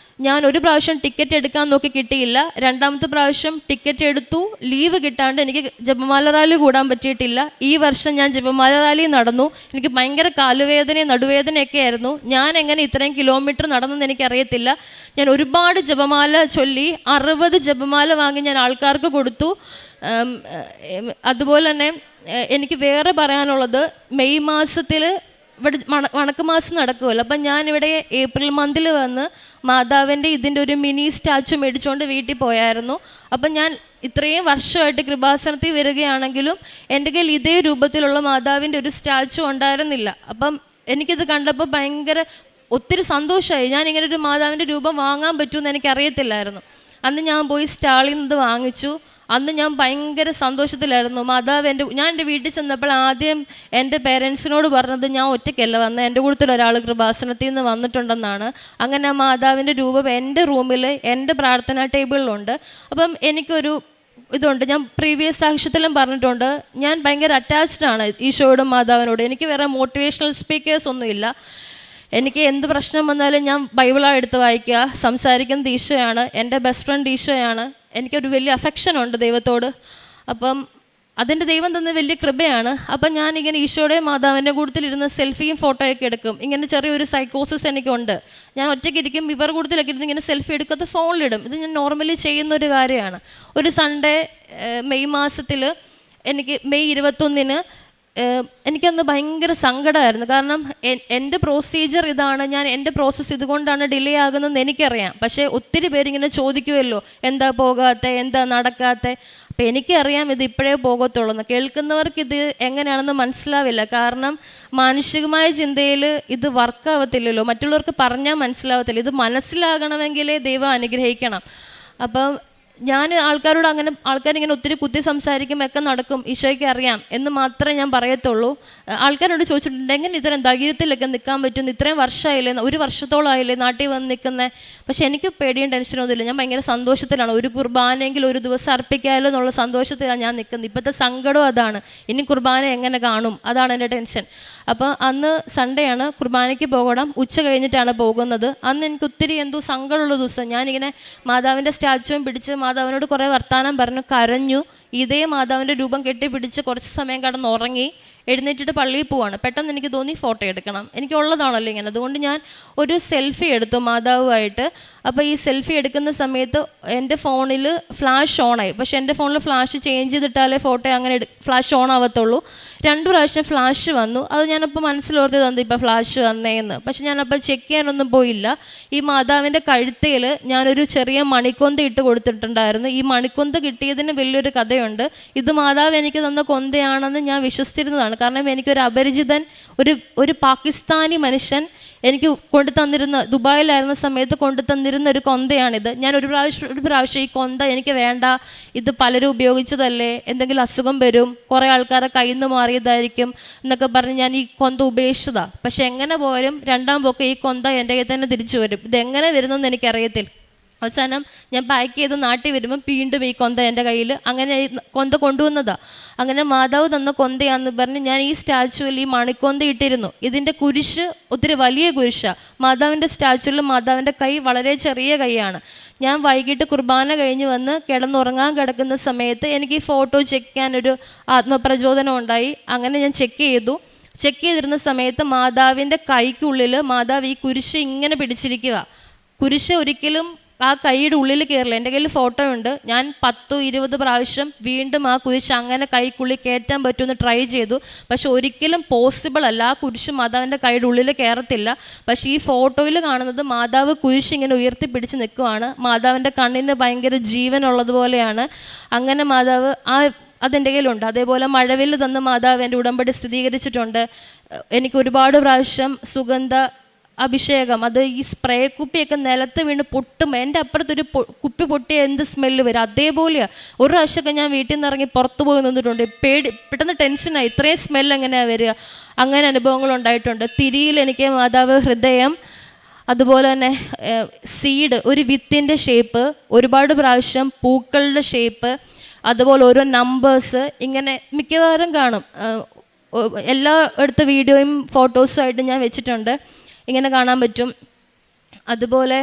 ഞാൻ 1 പ്രാവശ്യം ടിക്കറ്റ് എടുക്കാൻ നോക്കി കിട്ടിയില്ല. 2ാമത്തെ പ്രാവശ്യം ടിക്കറ്റ് എടുത്തു, ലീവ് കിട്ടാണ്ട് എനിക്ക് ജപമാല റാലി കൂടാൻ പറ്റിയിട്ടില്ല. ഈ വർഷം ഞാൻ ജപമാല റാലി നടന്നു. എനിക്ക് ഭയങ്കര കാലുവേദനയും നടുവേദനയൊക്കെ ആയിരുന്നു. ഞാൻ എങ്ങനെ ഇത്രയും കിലോമീറ്റർ നടന്നെന്ന് എനിക്കറിയത്തില്ല. ഞാൻ ഒരുപാട് ജപമാല ചൊല്ലി 60 ജപമാല വാങ്ങി ഞാൻ ആൾക്കാർക്ക് കൊടുത്തു. അതുപോലെ തന്നെ എനിക്ക് വേറെ പറയാനുള്ളത്, മെയ് മാസത്തിൽ ഇവിടെ വണക്ക് മാസം നടക്കുമല്ലോ. അപ്പം ഞാനിവിടെ ഏപ്രിൽ മന്തിൽ വന്ന് മാതാവിൻ്റെ ഇതിൻ്റെ ഒരു മിനി സ്റ്റാച്ചു മേടിച്ചുകൊണ്ട് വീട്ടിൽ പോയായിരുന്നു. അപ്പം ഞാൻ ഇത്രയും വർഷമായിട്ട് കൃപാസനത്തിൽ വരികയാണെങ്കിലും എൻ്റെ കയ്യിൽ ഇതേ രൂപത്തിലുള്ള മാതാവിൻ്റെ ഒരു സ്റ്റാച്ചു ഉണ്ടായിരുന്നില്ല. അപ്പം എനിക്കിത് കണ്ടപ്പോൾ ഭയങ്കര ഒത്തിരി സന്തോഷമായി. ഞാനിങ്ങനെ ഒരു മാതാവിൻ്റെ രൂപം വാങ്ങാൻ പറ്റുമെന്ന് എനിക്കറിയത്തില്ലായിരുന്നു. അന്ന് ഞാൻ പോയി സ്റ്റാളിൽ നിന്ന് വാങ്ങിച്ചു. അന്ന് ഞാൻ ഭയങ്കര സന്തോഷത്തിലായിരുന്നു. മാതാവ് ഞാൻ എൻ്റെ വീട്ടിൽ ചെന്നപ്പോൾ ആദ്യം എൻ്റെ പേരൻസിനോട് പറഞ്ഞത് ഞാൻ ഒറ്റയ്ക്കല്ല വന്നത്, എൻ്റെ കൂട്ടത്തിൽ ഒരാൾ കൃപാസനത്തിൽ നിന്ന് വന്നിട്ടുണ്ടെന്നാണ്. അങ്ങനെ മാതാവിൻ്റെ രൂപം എൻ്റെ റൂമിൽ എൻ്റെ പ്രാർത്ഥനാ ടേബിളിലുണ്ട്. അപ്പം എനിക്കൊരു ഇതുണ്ട്, ഞാൻ പ്രീവിയസ് സാക്ഷ്യത്തിലും പറഞ്ഞിട്ടുണ്ട്, ഞാൻ ഭയങ്കര അറ്റാച്ച്ഡ് ആണ് ഈശോയോടും മാതാവിനോടും. എനിക്ക് വേറെ മോട്ടിവേഷണൽ സ്പീക്കേഴ്സ് ഒന്നുമില്ല. എനിക്ക് എന്ത് പ്രശ്നം വന്നാലും ഞാൻ ബൈബിളാണ് എടുത്ത് വായിക്കുക. സംസാരിക്കുന്നത് ഈശോയാണ്, എൻ്റെ ബെസ്റ്റ് ഫ്രണ്ട് ഈശോയാണ്. എനിക്കൊരു വലിയ അഫെക്ഷനുണ്ട് ദൈവത്തോട്. അപ്പം അതിൻ്റെ ദൈവം തന്ന വലിയ കൃപയാണ്. അപ്പം ഞാനിങ്ങനെ ഈശോയുടെ മാതാവിൻ്റെ കൂട്ടത്തിലിരുന്ന് സെൽഫിയും ഫോട്ടോയൊക്കെ എടുക്കും. ഇങ്ങനെ ചെറിയൊരു സൈക്കോസിസ് എനിക്കുണ്ട്. ഞാൻ ഒറ്റയ്ക്ക് ഇരിക്കും, ഇവർ കൂട്ടത്തിലൊക്കെ ഇരുന്ന് ഇങ്ങനെ സെൽഫി എടുക്കത്ത് ഫോണിലിടും. ഇത് ഞാൻ നോർമലി ചെയ്യുന്നൊരു കാര്യമാണ്. ഒരു സൺഡേ മെയ് മാസത്തിൽ എനിക്ക് മെയ് 21-ന് എനിക്കന്ന് ഭയങ്കര സങ്കടമായിരുന്നു. കാരണം എൻ്റെ പ്രൊസീജിയർ ഇതാണ്, എൻ്റെ പ്രോസസ്സ് ഇതുകൊണ്ടാണ് ഡിലേ ആകുന്നതെന്ന് എനിക്കറിയാം. പക്ഷേ ഒത്തിരി പേരിങ്ങനെ ചോദിക്കുമല്ലോ, എന്താ പോകാത്ത, എന്താ നടക്കാത്ത. അപ്പം എനിക്കറിയാം ഇത് ഇപ്പോഴേ പോകത്തുള്ളൂ. കേൾക്കുന്നവർക്ക് ഇത് എങ്ങനെയാണെന്ന് മനസ്സിലാവില്ല. കാരണം മാനുഷികമായ ചിന്തയിൽ ഇത് വർക്കാവത്തില്ലല്ലോ, മറ്റുള്ളവർക്ക് പറഞ്ഞാൽ മനസ്സിലാവത്തില്ല. ഇത് മനസ്സിലാകണമെങ്കിലേ ദൈവം അനുഗ്രഹിക്കണം. അപ്പം ഞാൻ ആൾക്കാരിങ്ങനെ ഒത്തിരി കുത്തി സംസാരിക്കുമ്പോൾ ഒക്കെ നടക്കും, ഈശോയ്ക്ക് അറിയാം എന്ന് മാത്രമേ ഞാൻ പറയത്തുള്ളൂ. ആൾക്കാരോട് ചോദിച്ചിട്ടുണ്ട്, എങ്ങനെ ഇത്രയും ധൈര്യത്തിലൊക്കെ നിൽക്കാൻ പറ്റുന്നു, ഇത്രയും വർഷമായില്ലേ, 1 വർഷത്തോളമായില്ലേ നാട്ടിൽ വന്ന് നിൽക്കുന്നത്. പക്ഷെ എനിക്ക് പേടിയും ടെൻഷനൊന്നുമില്ല. ഞാൻ ഭയങ്കര സന്തോഷത്തിലാണ്. ഒരു കുർബാനയെങ്കിൽ ഒരു ദിവസം അർപ്പിക്കാമല്ലോ എന്നുള്ള സന്തോഷത്തിലാണ് ഞാൻ നിൽക്കുന്നത്. ഇപ്പോഴത്തെ സങ്കടം അതാണ്, ഇനി കുർബാന എങ്ങനെ കാണും, അതാണ് എൻ്റെ ടെൻഷൻ. അപ്പോൾ അന്ന് സൺഡേ ആണ്, കുർബാനയ്ക്ക് പോകണം. ഉച്ച കഴിഞ്ഞിട്ടാണ് പോകുന്നത്. അന്ന് എനിക്ക് ഒത്തിരി എന്തോ സങ്കടമുള്ള ദിവസം. ഞാനിങ്ങനെ മാതാവിൻ്റെ സ്റ്റാച്ചുവും പിടിച്ച് മാതാവിനോട് കുറേ വർത്താനം പറഞ്ഞു, കരഞ്ഞു. ഇതേ മാതാവിൻ്റെ രൂപം കെട്ടിപ്പിടിച്ച് കുറച്ച് സമയം കിടന്നുറങ്ങി. എഴുന്നേറ്റിട്ട് പള്ളിയിൽ പോവാണ്. പെട്ടെന്ന് എനിക്ക് തോന്നി ഫോട്ടോ എടുക്കണം, എനിക്കുള്ളതാണല്ലോ ഇങ്ങനെ. അതുകൊണ്ട് ഞാൻ ഒരു സെൽഫി എടുത്തു മാതാവുമായിട്ട്. അപ്പോൾ ഈ സെൽഫി എടുക്കുന്ന സമയത്ത് എൻ്റെ ഫോണിൽ ഫ്ലാഷ് ഓണായി. പക്ഷേ എൻ്റെ ഫോണിൽ ഫ്ലാഷ് ചേഞ്ച് ചെയ്തിട്ടാലേ ഫോട്ടോ അങ്ങനെ ഫ്ലാഷ് ഓൺ ആവത്തുള്ളൂ. 2 പ്രാവശ്യം ഫ്ലാഷ് വന്നു. അത് ഞാനപ്പോൾ മനസ്സിലോർത്ത് തന്നു ഇപ്പോൾ ഫ്ലാഷ് വന്നേന്ന്. പക്ഷെ ഞാനപ്പോൾ ചെക്ക് ചെയ്യാനൊന്നും പോയില്ല. ഈ മാതാവിൻ്റെ കഴുത്തേൽ ഞാനൊരു ചെറിയ മണിക്കൊന്ത ഇട്ട് കൊടുത്തിട്ടുണ്ടായിരുന്നു. ഈ മണിക്കൊന്ത കിട്ടിയതിന് വലിയൊരു കഥയുണ്ട്. ഇത് മാതാവ് എനിക്ക് തന്ന കൊന്തയാണെന്ന് ഞാൻ വിശ്വസിച്ചിരുന്നതാണ്. കാരണം എനിക്കൊരു അപരിചിതൻ, ഒരു പാകിസ്ഥാനി മനുഷ്യൻ എനിക്ക് കൊണ്ടു തന്നിരുന്ന, ദുബായിലായിരുന്ന സമയത്ത് കൊണ്ടു തന്നിരുന്ന ഒരു കൊന്തയാണിത്. ഞാൻ ഒരു പ്രാവശ്യം ഈ കൊന്ത എനിക്ക് വേണ്ട, ഇത് പലരും ഉപയോഗിച്ചതല്ലേ, എന്തെങ്കിലും അസുഖം വരും, കുറേ ആൾക്കാരെ കയ്യിൽ നിന്ന് മാറിയതായിരിക്കും എന്നൊക്കെ പറഞ്ഞ് ഞാൻ ഈ കൊന്ത ഉപേക്ഷിച്ചതാണ്. പക്ഷെ എങ്ങനെ പോയാലും 2ാം പോക്ക് ഈ കൊന്ത എൻ്റെ കയ്യിൽ തന്നെ തിരിച്ചു വരും. ഇതെങ്ങനെ വരുന്നെന്ന് എനിക്കറിയത്തില്ല. അവസാനം ഞാൻ പാക്ക് ചെയ്ത് നാട്ടിൽ വരുമ്പം വീണ്ടും ഈ കൊന്ത എൻ്റെ കയ്യിൽ, അങ്ങനെ കൊന്ത കൊണ്ടുവന്നതാണ്. അങ്ങനെ മാതാവ് തന്ന കൊന്തയാന്ന് പറഞ്ഞ് ഞാൻ ഈ സ്റ്റാച്ചുവിൽ ഈ മണിക്കൊന്ത ഇട്ടിരുന്നു. ഇതിൻ്റെ കുരിശ് ഒത്തിരി വലിയ കുരിശാണ്. മാതാവിൻ്റെ സ്റ്റാച്ചുവിൽ മാതാവിൻ്റെ കൈ വളരെ ചെറിയ കൈയാണ്. ഞാൻ വൈകിട്ട് കുർബാന കഴിഞ്ഞ് വന്ന് കിടന്നുറങ്ങാൻ കിടക്കുന്ന സമയത്ത് എനിക്ക് ഈ ഫോട്ടോ ചെക്ക് ചെയ്യാനൊരു ആത്മപ്രചോദനം ഉണ്ടായി. അങ്ങനെ ഞാൻ ചെക്ക് ചെയ്തിരുന്ന സമയത്ത് മാതാവിൻ്റെ കൈക്കുള്ളിൽ മാതാവ് ഈ കുരിശ് ഇങ്ങനെ പിടിച്ചിരിക്കുക. കുരിശ് ഒരിക്കലും ആ കൈയുടെ ഉള്ളിൽ കയറില്ല. എൻ്റെ കയ്യിൽ ഫോട്ടോ ഉണ്ട്. ഞാൻ 10-20 പ്രാവശ്യം വീണ്ടും ആ കുരിശ് അങ്ങനെ കൈക്കുള്ളിൽ കയറ്റാൻ പറ്റുമെന്ന് ട്രൈ ചെയ്തു. പക്ഷെ ഒരിക്കലും പോസിബിൾ അല്ല. ആ കുരിശ് മാതാവിൻ്റെ കൈയുടെ ഉള്ളിൽ കയറത്തില്ല. പക്ഷേ ഈ ഫോട്ടോയിൽ കാണുന്നത് മാതാവ് കുരിശ് ഇങ്ങനെ ഉയർത്തിപ്പിടിച്ച് നിൽക്കുവാണ്. മാതാവിൻ്റെ കണ്ണിന് ഭയങ്കര ജീവനുള്ളതുപോലെയാണ്. അങ്ങനെ മാതാവ് അതെൻ്റെ കയ്യിലുണ്ട്. അതേപോലെ മഴവിൽ തന്ന മാതാവ് എൻ്റെ ഉടമ്പടി സ്ഥിരീകരിച്ചിട്ടുണ്ട്. എനിക്ക് ഒരുപാട് പ്രാവശ്യം സുഗന്ധ അഭിഷേകം, അത് ഈ സ്പ്രേ കുപ്പിയൊക്കെ നിലത്ത് വീണ് പൊട്ടും. എൻ്റെ അപ്പുറത്തൊരു കുപ്പി പൊട്ടിയ എന്ത് സ്മെല്ല് വരും, അതേപോലെയാണ്. ഒരു പ്രാവശ്യമൊക്കെ ഞാൻ വീട്ടിൽ നിന്ന് ഇറങ്ങി പുറത്ത് പോയി നിന്നിട്ടുണ്ട്. പെട്ടെന്ന് ടെൻഷനായി, ഇത്രയും സ്മെല്ല് എങ്ങനെയാണ് വരിക. അങ്ങനെ അനുഭവങ്ങൾ ഉണ്ടായിട്ടുണ്ട്. തിരിയിൽ എനിക്ക് മാതാവ് ഹൃദയം, അതുപോലെ തന്നെ സീഡ്, ഒരു വിത്തിൻ്റെ ഷേപ്പ്, ഒരുപാട് പ്രാവശ്യം പൂക്കളുടെ ഷേപ്പ്, അതുപോലെ ഓരോ നമ്പേഴ്സ്, ഇങ്ങനെ മിക്കവാറും കാണും. എല്ലാ എടുത്ത വീഡിയോയും ഫോട്ടോസും ആയിട്ട് ഞാൻ വെച്ചിട്ടുണ്ട്. ഇങ്ങനെ കാണാൻ പറ്റും. അതുപോലെ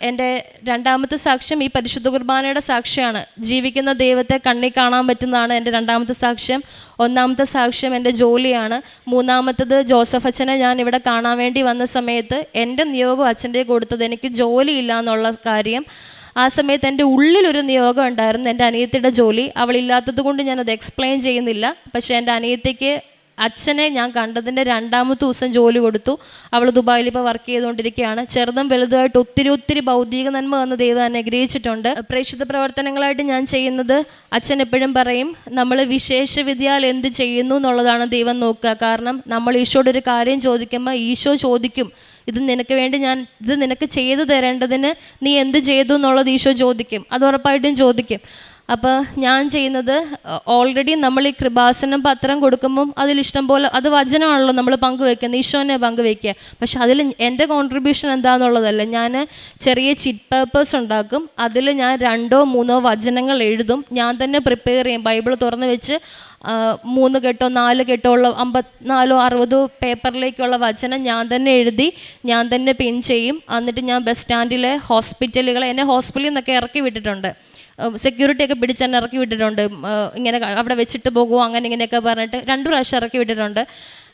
എൻ്റെ രണ്ടാമത്തെ സാക്ഷ്യം ഈ പരിശുദ്ധ കുർബാനയുടെ സാക്ഷ്യമാണ്. ജീവിക്കുന്ന ദൈവത്തെ കണ്ണിൽ കാണാൻ പറ്റുന്നതാണ് എൻ്റെ രണ്ടാമത്തെ സാക്ഷ്യം. ഒന്നാമത്തെ സാക്ഷ്യം എൻ്റെ ജോലിയാണ്. മൂന്നാമത്തത് ജോസഫ് അച്ഛനെ ഞാൻ ഇവിടെ കാണാൻ വേണ്ടി വന്ന സമയത്ത് എൻ്റെ നിയോഗം അച്ഛൻ്റെ കൊടുത്തത് എനിക്ക് ജോലിയില്ല എന്നുള്ള കാര്യം. ആ സമയത്ത് എൻ്റെ ഉള്ളിലൊരു നിയോഗം ഉണ്ടായിരുന്നു, എൻ്റെ അനിയത്തിയുടെ ജോലി. അവളില്ലാത്തത് കൊണ്ട് ഞാനത് എക്സ്പ്ലെയിൻ ചെയ്യുന്നില്ല. പക്ഷേ എൻ്റെ അനിയത്തിക്ക് അച്ഛനെ ഞാൻ കണ്ടതിൻ്റെ 2ാമത്തെ ദിവസം ജോലി കൊടുത്തു. അവൾ ദുബായിൽ ഇപ്പോൾ വർക്ക് ചെയ്തുകൊണ്ടിരിക്കുകയാണ്. ചെറുതും വലുതുമായിട്ട് ഒത്തിരി ഭൗതിക നന്മ വന്ന് ദൈവം അനുഗ്രഹിച്ചിട്ടുണ്ട്. പ്രേക്ഷിത പ്രവർത്തനങ്ങളായിട്ട് ഞാൻ ചെയ്യുന്നത്, അച്ഛൻ എപ്പോഴും പറയും, നമ്മൾ വിശേഷ വിദ്യയാൽ എന്ത് ചെയ്യുന്നു എന്നുള്ളതാണ് ദൈവം നോക്കുക. കാരണം നമ്മൾ ഈശോയുടെ ഒരു കാര്യം ചോദിക്കുമ്പോൾ ഈശോ ചോദിക്കും, ഇത് നിനക്ക് വേണ്ടി ഇത് നിനക്ക് ചെയ്തു തരേണ്ടതിന് നീ എന്ത് ചെയ്തു എന്നുള്ളത് ഈശോ ചോദിക്കും. അത് ഉറപ്പായിട്ടും ചോദിക്കും. അപ്പോൾ ഞാൻ ചെയ്യുന്നത്, ഓൾറെഡി നമ്മൾ ഈ കൃപാസനം പത്രം കൊടുക്കുമ്പം അതിലിഷ്ടം പോലെ, അത് വചനമാണല്ലോ നമ്മൾ പങ്കുവെക്കുന്നത്, ഈശോനെ പങ്കുവെക്കുക. പക്ഷെ അതിൽ എൻ്റെ കോൺട്രിബ്യൂഷൻ എന്താണെന്നുള്ളതല്ല. ഞാൻ ചെറിയ ചിറ്റ് പേപ്പേഴ്സ് ഉണ്ടാക്കും. അതിൽ ഞാൻ 2-3 വചനങ്ങൾ എഴുതും. ഞാൻ തന്നെ പ്രിപ്പയർ ചെയ്യും. ബൈബിൾ തുറന്ന് വെച്ച് 3 കെട്ടോ 4 കെട്ടോ ഉള്ള 54-60 പേപ്പറിലേക്കുള്ള വചനം ഞാൻ തന്നെ എഴുതി ഞാൻ തന്നെ പിൻ ചെയ്യും. എന്നിട്ട് ഞാൻ ബസ് സ്റ്റാൻഡിലെ ഹോസ്പിറ്റലുകളെ, എന്നെ ഹോസ്പിറ്റലിൽ നിന്നൊക്കെ ഇറക്കി വിട്ടിട്ടുണ്ട്. സെക്യൂരിറ്റി ഒക്കെ പിടിച്ച് തന്നെ ഇറക്കി വിട്ടിട്ടുണ്ട്. ഇങ്ങനെ അവിടെ വെച്ചിട്ട് പോകുമോ അങ്ങനെ ഇങ്ങനെയൊക്കെ പറഞ്ഞിട്ട് 2 പ്രാവശ്യം ഇറക്കി വിട്ടിട്ടുണ്ട്.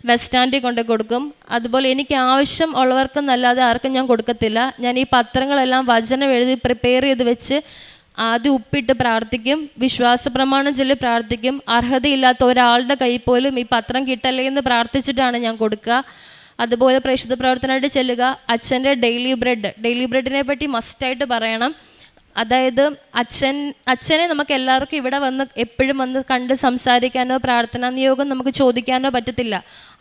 ബസ് സ്റ്റാൻഡിൽ കൊണ്ട് കൊടുക്കും. അതുപോലെ എനിക്ക് ആവശ്യം ഉള്ളവർക്കെന്നല്ലാതെ ആർക്കും ഞാൻ കൊടുക്കത്തില്ല. ഞാൻ ഈ പത്രങ്ങളെല്ലാം വചനം എഴുതി പ്രിപ്പയർ ചെയ്ത് വെച്ച് ആദ്യം ഉപ്പിട്ട് പ്രാർത്ഥിക്കും, വിശ്വാസ പ്രമാണം ചൊല്ലി പ്രാർത്ഥിക്കും. അർഹതയില്ലാത്ത ഒരാളുടെ കയ്യിൽ പോലും ഈ പത്രം കിട്ടല്ലേ എന്ന് പ്രാർത്ഥിച്ചിട്ടാണ് ഞാൻ കൊടുക്കുക. അതുപോലെ പ്രേക്ഷിത പ്രവർത്തനമായിട്ട് ചെല്ലുക. അച്ഛൻ്റെ ഡെയിലി ബ്രെഡിനെ പറ്റി മസ്റ്റായിട്ട് പറയണം. അതായത് അച്ഛനെ നമുക്ക് എല്ലാവർക്കും ഇവിടെ വന്ന് എപ്പോഴും വന്ന് കണ്ട് സംസാരിക്കാനോ പ്രാർത്ഥനാ നിയോഗം നമുക്ക് ചോദിക്കാനോ പറ്റത്തില്ല.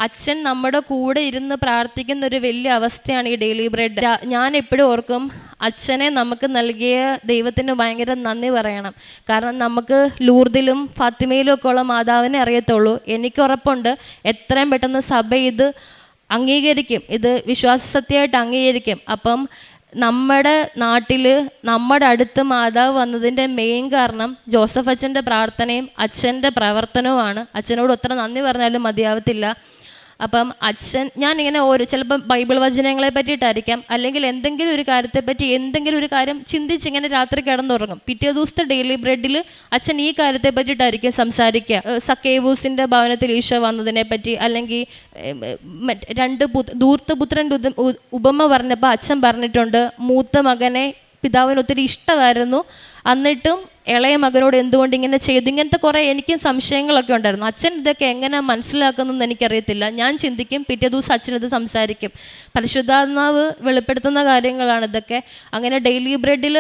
അച്ഛൻ നമ്മുടെ കൂടെ ഇരുന്ന് പ്രാർത്ഥിക്കുന്ന ഒരു വലിയ അവസ്ഥയാണ് ഈ ഡെയിലി ബ്രെഡ്. ഞാൻ എപ്പോഴും ഓർക്കും, അച്ഛനെ നമുക്ക് നൽകിയ ദൈവത്തിന് ഭയങ്കര നന്ദി പറയണം. കാരണം നമുക്ക് ലൂർദിലും ഫാത്തിമയിലും ഒക്കെ ഉള്ള മാതാവിനെ അറിയത്തുള്ളൂ. എനിക്ക് ഉറപ്പുണ്ട് എത്രയും പെട്ടെന്ന് സഭ ഇത് അംഗീകരിക്കും, ഇത് വിശ്വാസ സത്യമായിട്ട് അംഗീകരിക്കും. അപ്പം നമ്മുടെ നാട്ടിൽ നമ്മുടെ അടുത്ത് മാതാവ് വന്നതിൻ്റെ മെയിൻ കാരണം ജോസഫ് അച്ഛൻ്റെ പ്രാർത്ഥനയും അച്ഛൻ്റെ പ്രവർത്തനവുമാണ്. അച്ഛനോട് ഒത്ര നന്ദി പറഞ്ഞാലും മതിയാവത്തില്ല. അപ്പം അച്ഛൻ, ഞാനിങ്ങനെ ചിലപ്പം ബൈബിൾ വചനങ്ങളെ പറ്റിയിട്ടായിരിക്കാം, അല്ലെങ്കിൽ എന്തെങ്കിലും ഒരു കാര്യത്തെപ്പറ്റി എന്തെങ്കിലും ഒരു കാര്യം ചിന്തിച്ചിങ്ങനെ രാത്രി കിടന്നുറങ്ങും. പിറ്റേ ദിവസത്തെ ഡെയിലി ബ്രെഡിൽ അച്ഛൻ ഈ കാര്യത്തെ പറ്റിയിട്ടായിരിക്കും സംസാരിക്കുക. സക്കേവൂസിൻ്റെ ഭവനത്തിൽ ഈശോ വന്നതിനെ പറ്റി, അല്ലെങ്കിൽ 2 ധൂർത്തപുത്രൻ്റെ ഉപമ പറഞ്ഞപ്പോൾ അച്ഛൻ പറഞ്ഞിട്ടുണ്ട്, മൂത്ത മകനെ പിതാവിന് ഒത്തിരി ഇഷ്ടമായിരുന്നു, എന്നിട്ടും ഇളയ മകനോട് എന്തുകൊണ്ട് ഇങ്ങനെ ചെയ്തു. ഇങ്ങനത്തെ കുറേ എനിക്കും സംശയങ്ങളൊക്കെ ഉണ്ടായിരുന്നു. അച്ഛൻ ഇതൊക്കെ എങ്ങനെ മനസ്സിലാക്കുന്നതെന്ന് എനിക്കറിയത്തില്ല. ഞാൻ ചിന്തിക്കും, പിറ്റേ ദിവസം അച്ഛനത് സംസാരിക്കും. പരിശുദ്ധാത്മാവ് വെളിപ്പെടുത്തുന്ന കാര്യങ്ങളാണ് ഇതൊക്കെ. അങ്ങനെ ഡെയിലി ബ്രെഡിൽ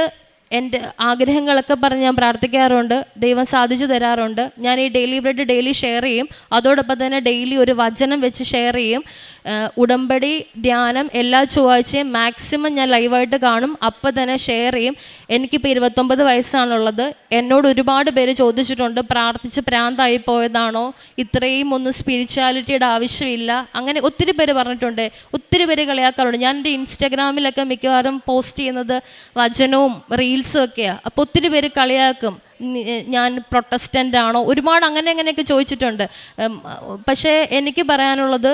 എൻ്റെ ആഗ്രഹങ്ങളൊക്കെ പറഞ്ഞ് ഞാൻ പ്രാർത്ഥിക്കാറുണ്ട്. ദൈവം സാധിച്ചു തരാറുണ്ട്. ഞാൻ ഈ ഡെയിലി ബ്രെഡ് ഡെയിലി ഷെയർ ചെയ്യും. അതോടൊപ്പം തന്നെ ഡെയിലി ഒരു വചനം വെച്ച് ഷെയർ ചെയ്യും. ഉടമ്പടി ധ്യാനം എല്ലാ ചൊവ്വാഴ്ചയും മാക്സിമം ഞാൻ ലൈവായിട്ട് കാണും, അപ്പം തന്നെ ഷെയർ ചെയ്യും. എനിക്കിപ്പോൾ 29 വയസ്സാണുള്ളത്. എന്നോട് ഒരുപാട് പേര് ചോദിച്ചിട്ടുണ്ട്, പ്രാർത്ഥിച്ച് പ്രാന്തായി പോയതാണോ, ഇത്രയും ഒന്നും സ്പിരിച്വാലിറ്റിയുടെ ആവശ്യമില്ല, അങ്ങനെ ഒത്തിരി പേര് പറഞ്ഞിട്ടുണ്ട്. ഒത്തിരി പേര് കളിയാക്കാറുണ്ട്. ഞാൻ എൻ്റെ ഇൻസ്റ്റാഗ്രാമിലൊക്കെ മിക്കവാറും പോസ്റ്റ് ചെയ്യുന്നത് വചനവും റീൽസും ഒക്കെയാണ്. അപ്പോൾ ഒത്തിരി പേര് കളിയാക്കും, ഞാൻ പ്രൊട്ടസ്റ്റൻ്റ് ആണോ, ഒരുപാട് അങ്ങനെയൊക്കെ ചോദിച്ചിട്ടുണ്ട്. പക്ഷേ എനിക്ക് പറയാനുള്ളത്,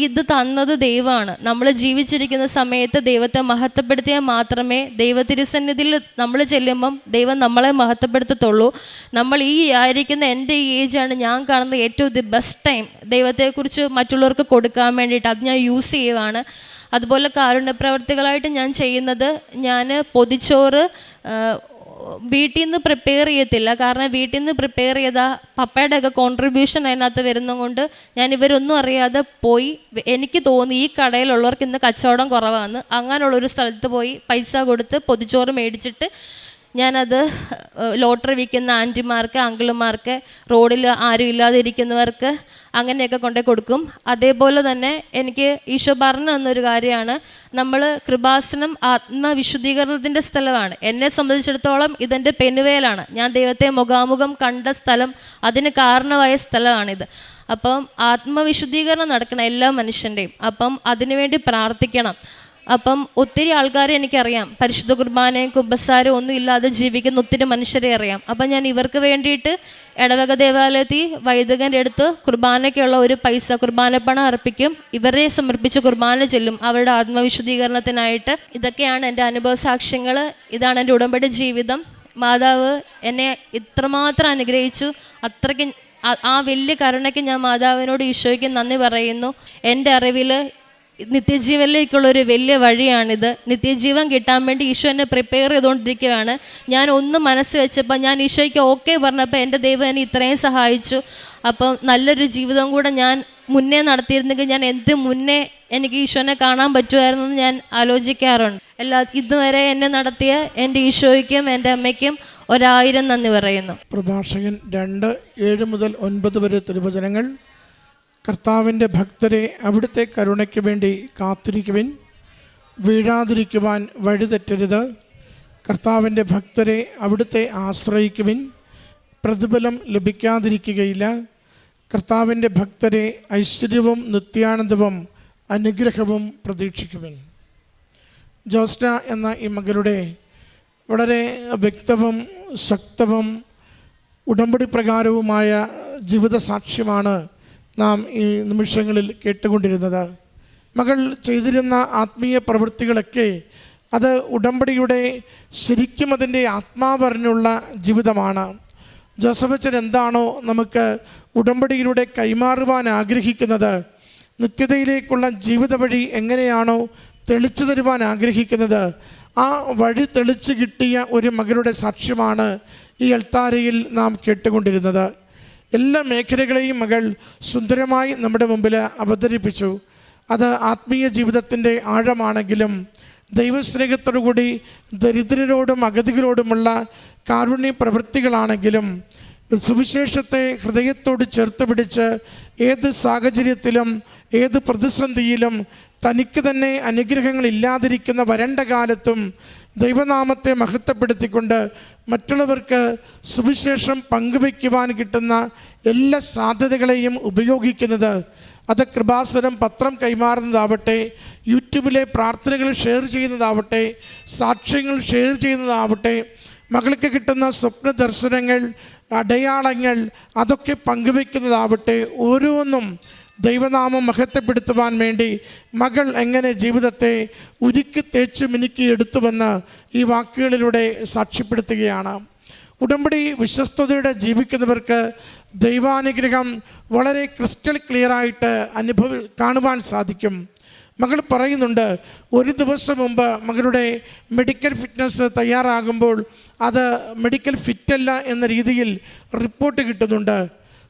ഇത് തന്നത് ദൈവമാണ്. നമ്മൾ ജീവിച്ചിരിക്കുന്ന സമയത്ത് ദൈവത്തെ മഹത്വപ്പെടുത്തിയാൽ മാത്രമേ ദൈവതിരുസന്നിധിയിൽ നമ്മൾ ചെല്ലുമ്പം ദൈവം നമ്മളെ മഹത്വപ്പെടുത്തത്തുള്ളൂ. നമ്മൾ ഈ ആയിരിക്കുന്ന എൻ്റെ ഈ ഏജാണ് ഞാൻ കാണുന്ന ഏറ്റവും ദി ബെസ്റ്റ് ടൈം ദൈവത്തെക്കുറിച്ച് മറ്റുള്ളവർക്ക് കൊടുക്കാൻ വേണ്ടിയിട്ട്. അത് ഞാൻ യൂസ് ചെയ്യുവാണ്. അതുപോലെ കാരുണ്യപ്രവർത്തികളായിട്ട് ഞാൻ ചെയ്യുന്നത്, ഞാൻ പൊതിച്ചോറ് വീട്ടിൽ നിന്ന് പ്രിപ്പയർ ചെയ്യത്തില്ല. കാരണം വീട്ടിൽ നിന്ന് പ്രിപ്പയർ ചെയ്താൽ പപ്പയുടെ ഒക്കെ കോൺട്രിബ്യൂഷൻ അതിനകത്ത് വരുന്നതുകൊണ്ട് ഞാൻ ഇവരൊന്നും അറിയാതെ പോയി, എനിക്ക് തോന്നി ഈ കടയിലുള്ളവർക്ക് ഇന്ന് കച്ചവടം കുറവാണ്, അങ്ങനെയുള്ളൊരു സ്ഥലത്ത് പോയി പൈസ കൊടുത്ത് പൊതിച്ചോറ് മേടിച്ചിട്ട് ഞാനത് ലോട്ടറി വിൽക്കുന്ന ആൻറ്റിമാർക്ക്, അങ്കിളുമാർക്ക്, റോഡിൽ ആരും ഇല്ലാതെ ഇരിക്കുന്നവർക്ക് അങ്ങനെയൊക്കെ കൊണ്ടു കൊടുക്കും. അതേപോലെ തന്നെ എനിക്ക് ഈശോ പറഞ്ഞു തന്നൊരു കാര്യമാണ്, നമ്മൾ കൃപാസനം ആത്മവിശുദ്ധീകരണത്തിൻ്റെ സ്ഥലമാണ്. എന്നെ സംബന്ധിച്ചിടത്തോളം ഇതെൻ്റെ പെനുവേലാണ്. ഞാൻ ദൈവത്തെ മുഖാമുഖം കണ്ട സ്ഥലം, അതിന് കാരണമായ സ്ഥലമാണിത്. അപ്പം ആത്മവിശുദ്ധീകരണം നടക്കണം എല്ലാ മനുഷ്യൻ്റെയും. അപ്പം അതിനുവേണ്ടി പ്രാർത്ഥിക്കണം. അപ്പം ഒത്തിരി ആൾക്കാരെ എനിക്കറിയാം, പരിശുദ്ധ കുർബാനയും കുമ്പസാരവും ഒന്നും ഇല്ലാതെ ജീവിക്കുന്ന ഒത്തിരി മനുഷ്യരെ അറിയാം. അപ്പം ഞാൻ ഇവർക്ക് വേണ്ടിയിട്ട് ഇടവക ദേവാലയത്തിൽ വൈദികൻ്റെ അടുത്ത് കുർബാനയ്ക്കുള്ള ഒരു പൈസ കുർബാനപ്പണം അർപ്പിക്കും. ഇവരെ സമർപ്പിച്ച് കുർബാന ചെല്ലും അവരുടെ ആത്മവിശുദ്ധീകരണത്തിനായിട്ട്. ഇതൊക്കെയാണ് എൻ്റെ അനുഭവ സാക്ഷ്യങ്ങൾ. ഇതാണ് എൻ്റെ ഉടമ്പടി ജീവിതം. മാതാവ് എന്നെ ഇത്രമാത്രം അനുഗ്രഹിച്ചു. അത്രയ്ക്ക് ആ വലിയ കരുണയ്ക്ക് ഞാൻ മാതാവിനോട് ഈശോയ്ക്ക് നന്ദി പറയുന്നു. എൻ്റെ അറിവിൽ നിത്യജീവനിലേക്കുള്ളൊരു വലിയ വഴിയാണിത്. നിത്യജീവൻ കിട്ടാൻ വേണ്ടി ഈശോ എന്നെ പ്രിപ്പയർ ചെയ്തുകൊണ്ടിരിക്കുകയാണ്. ഞാൻ ഒന്ന് മനസ്സ് വെച്ചപ്പോൾ, ഞാൻ ഈശോയ്ക്ക് ഓക്കെ പറഞ്ഞപ്പോൾ എൻ്റെ ദൈവം എന്നെ ഇത്രയും സഹായിച്ചു. അപ്പം നല്ലൊരു ജീവിതം കൂടെ ഞാൻ മുന്നേ നടത്തിയിരുന്നെങ്കിൽ ഞാൻ എന്ത് മുന്നേ എനിക്ക് ഈശോനെ കാണാൻ പറ്റുമായിരുന്നു എന്ന് ഞാൻ ആലോചിക്കാറുണ്ട്. ഇതുവരെ എന്നെ നടത്തിയ എൻ്റെ ഈശോയ്ക്കും എൻ്റെ അമ്മയ്ക്കും 1000 നന്ദി പറയുന്നു. പ്രഭാഷകൻ 2:7-9 വരെ തിരുവചനങ്ങൾ. കർത്താവിൻ്റെ ഭക്തരെ അവിടുത്തെ കരുണയ്ക്ക് വേണ്ടി കാത്തിരിക്കുവിൻ, വീഴാതിരിക്കുവാൻ വഴിതെറ്റരുത്. കർത്താവിൻ്റെ ഭക്തരെ അവിടുത്തെ ആശ്രയിക്കുവിൻ, പ്രതിഫലം ലഭിക്കാതിരിക്കുകയില്ല. കർത്താവിൻ്റെ ഭക്തരെ ഐശ്വര്യവും നിത്യാനന്ദവും അനുഗ്രഹവും പ്രതീക്ഷിക്കുവിൻ. ജോസ്ന എന്ന ഈ മകളുടെ വളരെ വ്യക്തവും ശക്തവും ഉടമ്പടി പ്രകാരവുമായ ജീവിത സാക്ഷ്യമാണ് നാം ഈ നിമിഷങ്ങളിൽ കേട്ടുകൊണ്ടിരുന്നത്. മകൾ ചെയ്തിരുന്ന ആത്മീയ പ്രവൃത്തികളൊക്കെ അത് ഉടമ്പടിയുടെ ശരിക്കും അതിൻ്റെ ആത്മാവറിഞ്ഞുള്ള ജീവിതമാണ്. ജോസഫച്ചൻ എന്താണോ നമുക്ക് ഉടമ്പടിയിലൂടെ കൈമാറുവാൻ ആഗ്രഹിക്കുന്നത്, നിത്യതയിലേക്കുള്ള ജീവിത വഴി എങ്ങനെയാണോ തെളിച്ചു തരുവാൻ ആഗ്രഹിക്കുന്നത്, ആ വഴി തെളിച്ച് കിട്ടിയ ഒരു മകളുടെ സാക്ഷ്യമാണ് ഈ അൾത്താരയിൽ നാം കേട്ടുകൊണ്ടിരുന്നത്. എല്ലാ മേഖലകളെയും മകൾ സുന്ദരമായി നമ്മുടെ മുമ്പിൽ അവതരിപ്പിച്ചു. അത് ആത്മീയ ജീവിതത്തിൻ്റെ ആഴമാണെങ്കിലും ദൈവസ്നേഹത്തോടുകൂടി ദരിദ്രരോടും അഗതികളോടുമുള്ള കാരുണ്യ പ്രവൃത്തികളാണെങ്കിലും സുവിശേഷത്തെ ഹൃദയത്തോട് ചേർത്ത് പിടിച്ച് ഏത് സാഹചര്യത്തിലും ഏത് പ്രതിസന്ധിയിലും തനിക്ക് തന്നെ അനുഗ്രഹങ്ങളില്ലാതിരിക്കുന്ന വരണ്ട കാലത്തും ദൈവനാമത്തെ മഹത്വപ്പെടുത്തിക്കൊണ്ട് മറ്റുള്ളവർക്ക് സുവിശേഷം പങ്കുവയ്ക്കുവാൻ കിട്ടുന്ന എല്ലാ സാധ്യതകളെയും ഉപയോഗിക്കുന്നത്, അത് കൃപാസനം പത്രം കൈമാറുന്നതാവട്ടെ, യൂട്യൂബിലെ പ്രാർത്ഥനകൾ ഷെയർ ചെയ്യുന്നതാവട്ടെ, സാക്ഷ്യങ്ങൾ ഷെയർ ചെയ്യുന്നതാവട്ടെ, മകൾക്ക് കിട്ടുന്ന സ്വപ്ന ദർശനങ്ങൾ, അടയാളങ്ങൾ അതൊക്കെ പങ്കുവയ്ക്കുന്നതാവട്ടെ, ഓരോന്നും ദൈവനാമം മഹത്വപ്പെടുത്തുവാൻ വേണ്ടി മകൾ എങ്ങനെ ജീവിതത്തെ ഉരുക്കി തേച്ച് മിനുക്കി എടുത്തുവെന്ന് ഈ വാക്കുകളിലൂടെ സാക്ഷ്യപ്പെടുത്തുകയാണ്. ഉടമ്പടി വിശ്വസ്തയോടെ ജീവിക്കുന്നവർക്ക് ദൈവാനുഗ്രഹം വളരെ ക്രിസ്റ്റൽ ക്ലിയറായിട്ട് കാണുവാൻ സാധിക്കും. മകൾ പറയുന്നുണ്ട്, ഒരു ദിവസം മുമ്പ് മകളുടെ മെഡിക്കൽ ഫിറ്റ്നസ് തയ്യാറാകുമ്പോൾ അത് മെഡിക്കൽ ഫിറ്റല്ല എന്ന രീതിയിൽ റിപ്പോർട്ട് കിട്ടുന്നുണ്ട്.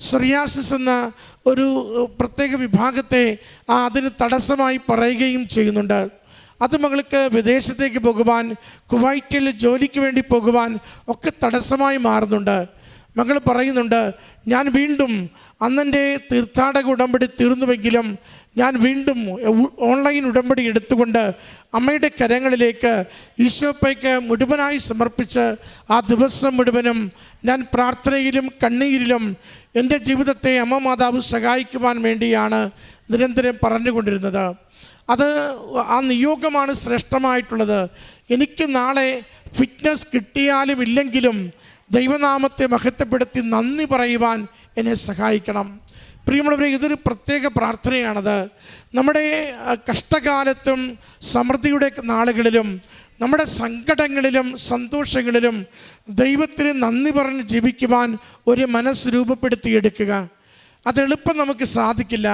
സോറിയാസിസ് എന്ന ഒരു പ്രത്യേക വിഭാഗത്തെ അതിന് തടസ്സമായി പറയുകയും ചെയ്യുന്നുണ്ട്. അത് മകൾക്ക് വിദേശത്തേക്ക് പോകുവാൻ, കുവൈറ്റിൽ ജോലിക്ക് വേണ്ടി പോകുവാൻ ഒക്കെ തടസ്സമായി മാറുന്നുണ്ട്. മകൾ പറയുന്നുണ്ട്, ഞാൻ വീണ്ടും അന്നെൻ്റെ തീർത്ഥാടക ഉടമ്പടി തീർന്നുവെങ്കിലും ഞാൻ വീണ്ടും ഓൺലൈൻ ഉടമ്പടി എടുത്തുകൊണ്ട് അമ്മയുടെ കരങ്ങളിലേക്ക് ഈശോപ്പയ്ക്ക് മുഴുവനായി സമർപ്പിച്ച് ആ ദിവസം മുഴുവനും ഞാൻ പ്രാർത്ഥനയിലും കണ്ണീരിലും എൻ്റെ ജീവിതത്തെ അമ്മ മാതാവ് സഹായിക്കുവാൻ വേണ്ടിയാണ് നിരന്തരം പറഞ്ഞുകൊണ്ടിരുന്നത്. അത് ആ നിയോഗമാണ് ശ്രേഷ്ഠമായിട്ടുള്ളത്. എനിക്ക് നാളെ ഫിറ്റ്നസ് കിട്ടിയാലും ഇല്ലെങ്കിലും ദൈവനാമത്തെ മഹത്വപ്പെടുത്തി നന്ദി പറയുവാൻ എന്നെ സഹായിക്കണം. പ്രിയമുള്ളവരെ, ഇതൊരു പ്രത്യേക പ്രാർത്ഥനയാണത്. നമ്മുടെ കഷ്ടകാലത്തും സമൃദ്ധിയുടെ നാളുകളിലും നമ്മുടെ സങ്കടങ്ങളിലും സന്തോഷങ്ങളിലും ദൈവത്തിന് നന്ദി പറഞ്ഞ് ജീവിക്കുവാൻ ഒരു മനസ്സ് രൂപപ്പെടുത്തിയെടുക്കുക. അതെളുപ്പം നമുക്ക് സാധിക്കില്ല.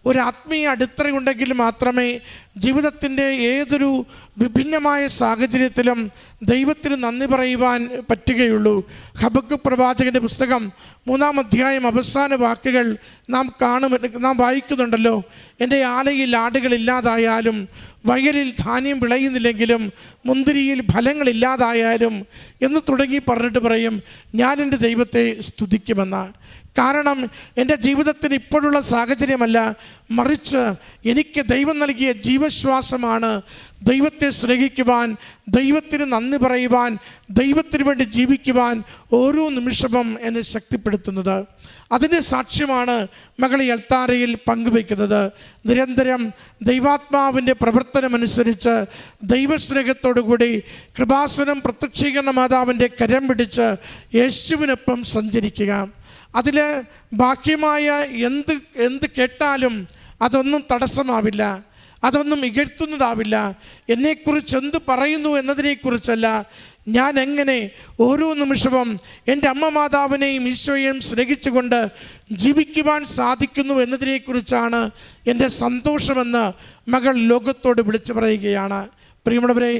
ഒരു ആത്മീയ അടിത്തറയുണ്ടെങ്കിൽ മാത്രമേ ജീവിതത്തിൻ്റെ ഏതൊരു വിഭിന്നമായ സാഹചര്യത്തിലും ദൈവത്തിന് നന്ദി പറയുവാൻ പറ്റുകയുള്ളൂ. ഹബക്കൂക്ക് പ്രവാചകൻ്റെ പുസ്തകം 3-ാം അധ്യായം അവസാന വാക്കുകൾ നാം വായിക്കുന്നുണ്ടല്ലോ. എൻ്റെ ആലയിൽ ആടുകളില്ലാതായാലും വയലിൽ ധാന്യം വിളയുന്നില്ലെങ്കിലും മുന്തിരിയിൽ ഫലങ്ങളില്ലാതായാലും എന്ന് തുടങ്ങി പറഞ്ഞിട്ട് പറയും, ഞാൻ എൻ്റെ ദൈവത്തെ സ്തുതിക്കുമെന്ന്. കാരണം എൻ്റെ ജീവിതത്തിന് ഇപ്പോഴുള്ള സാഹചര്യമല്ല, മറിച്ച് എനിക്ക് ദൈവം നൽകിയ ജീവശ്വാസമാണ് ദൈവത്തെ സ്നേഹിക്കുവാൻ, ദൈവത്തിന് നന്ദി പറയുവാൻ, ദൈവത്തിന് വേണ്ടി ജീവിക്കുവാൻ ഓരോ നിമിഷവും എന്നെ ശക്തിപ്പെടുത്തുന്നത്. അതിൻ്റെ സാക്ഷ്യമാണ് മകൾ ഈ അൾത്താരയിൽ പങ്കുവയ്ക്കുന്നത്. നിരന്തരം ദൈവാത്മാവിൻ്റെ പ്രവർത്തനമനുസരിച്ച് ദൈവസ്നേഹത്തോടുകൂടി കൃപാസനം പ്രത്യക്ഷീകരണ മാതാവിൻ്റെ കരം പിടിച്ച് യേശുവിനൊപ്പം സഞ്ചരിക്കുക. അതിൽ ബാഹ്യമായ എന്ത് കേട്ടാലും അതൊന്നും തടസ്സമാവില്ല, അതൊന്നും ഇകഴ്ത്തുന്നതാവില്ല. എന്നെക്കുറിച്ച് എന്ത് പറയുന്നു എന്നതിനെക്കുറിച്ചല്ല, ഞാൻ എങ്ങനെ ഓരോ നിമിഷവും എൻ്റെ അമ്മ മാതാവിനെയും ഈശോയെയും സ്നേഹിച്ചുകൊണ്ട് ജീവിക്കുവാൻ സാധിക്കുന്നു എന്നതിനെക്കുറിച്ചാണ് എൻ്റെ സന്തോഷമെന്ന് മകൾ ലോകത്തോട് വിളിച്ചു പറയുകയാണ്. പ്രിയമുള്ളവരെ,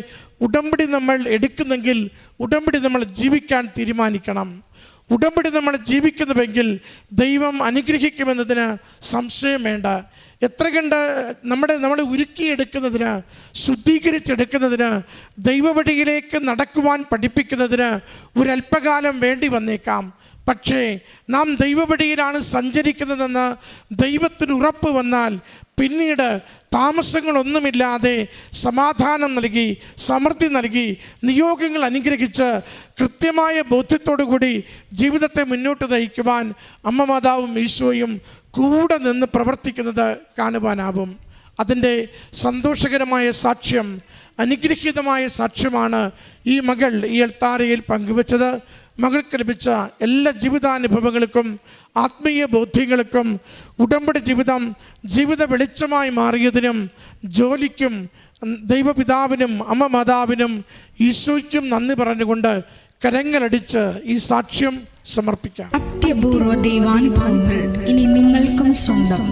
ഉടമ്പടി നമ്മൾ എടുക്കുന്നെങ്കിൽ ഉടമ്പടി നമ്മൾ ജീവിക്കാൻ തീരുമാനിക്കണം. ഉടമ്പടി നമ്മൾ ജീവിക്കുന്നുവെങ്കിൽ ദൈവം അനുഗ്രഹിക്കുമെന്നതിന് സംശയം വേണ്ട. എത്ര കണ്ട് നമ്മളെ ഉരുക്കിയെടുക്കുന്നതിന്, ശുദ്ധീകരിച്ചെടുക്കുന്നതിന്, ദൈവവഴിയിലേക്ക് നടക്കുവാൻ പഠിപ്പിക്കുന്നതിന് ഒരല്പകാലം വേണ്ടി വന്നേക്കാം. പക്ഷേ നാം ദൈവവഴിയിലാണ് സഞ്ചരിക്കുന്നതെന്ന് ദൈവത്തിന് ഉറപ്പ് വന്നാൽ പിന്നീട് താമസങ്ങളൊന്നുമില്ലാതെ സമാധാനം നൽകി, സമൃദ്ധി നൽകി, നിയോഗങ്ങൾ അനുഗ്രഹിച്ച് കൃത്യമായ ബോധ്യത്തോടു കൂടി ജീവിതത്തെ മുന്നോട്ട് നയിക്കുവാൻ അമ്മ മാതാവും ഈശോയും കൂടെ നിന്ന് പ്രവർത്തിക്കുന്നത് കാണുവാനാവും. അതിൻ്റെ സന്തോഷകരമായ സാക്ഷ്യം, അനുഗ്രഹീതമായ സാക്ഷ്യമാണ് ഈ മകൾ ഈ അൾത്താരയിൽ പങ്കുവച്ചത്. മകൾക്ക് ലഭിച്ച എല്ലാ ജീവിതാനുഭവങ്ങൾക്കും ആത്മീയ ബോധ്യങ്ങൾക്കും ഉടമ്പടി ജീവിത വെളിച്ചമായി മാറിയതിനും ജോലിക്കും ദൈവപിതാവിനും അമ്മ മാതാവിനും ഈശോയ്ക്കും നന്ദി പറഞ്ഞുകൊണ്ട് കരങ്ങളടിച്ച് ഈ സാക്ഷ്യം സമർപ്പിക്കാം. അത്യപൂർവ ദൈവാനുഭവങ്ങൾ ഇനി നിങ്ങൾക്കും സ്വന്തം.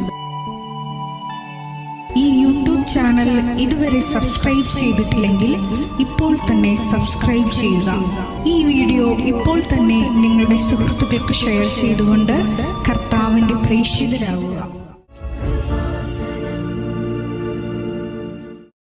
ഈ യൂട്യൂബ് ചാനൽ ഇതുവരെ സബ്സ്ക്രൈബ് ചെയ്തിട്ടില്ലെങ്കിൽ ഇപ്പോൾ തന്നെ സബ്സ്ക്രൈബ് ചെയ്യുക. ഈ വീഡിയോ ഇപ്പോൾ തന്നെ നിങ്ങളുടെ സുഹൃത്തുക്കൾക്ക് ഷെയർ ചെയ്തുകൊണ്ട് കർത്താവിൻ്റെ പ്രേക്ഷിതരാകുക.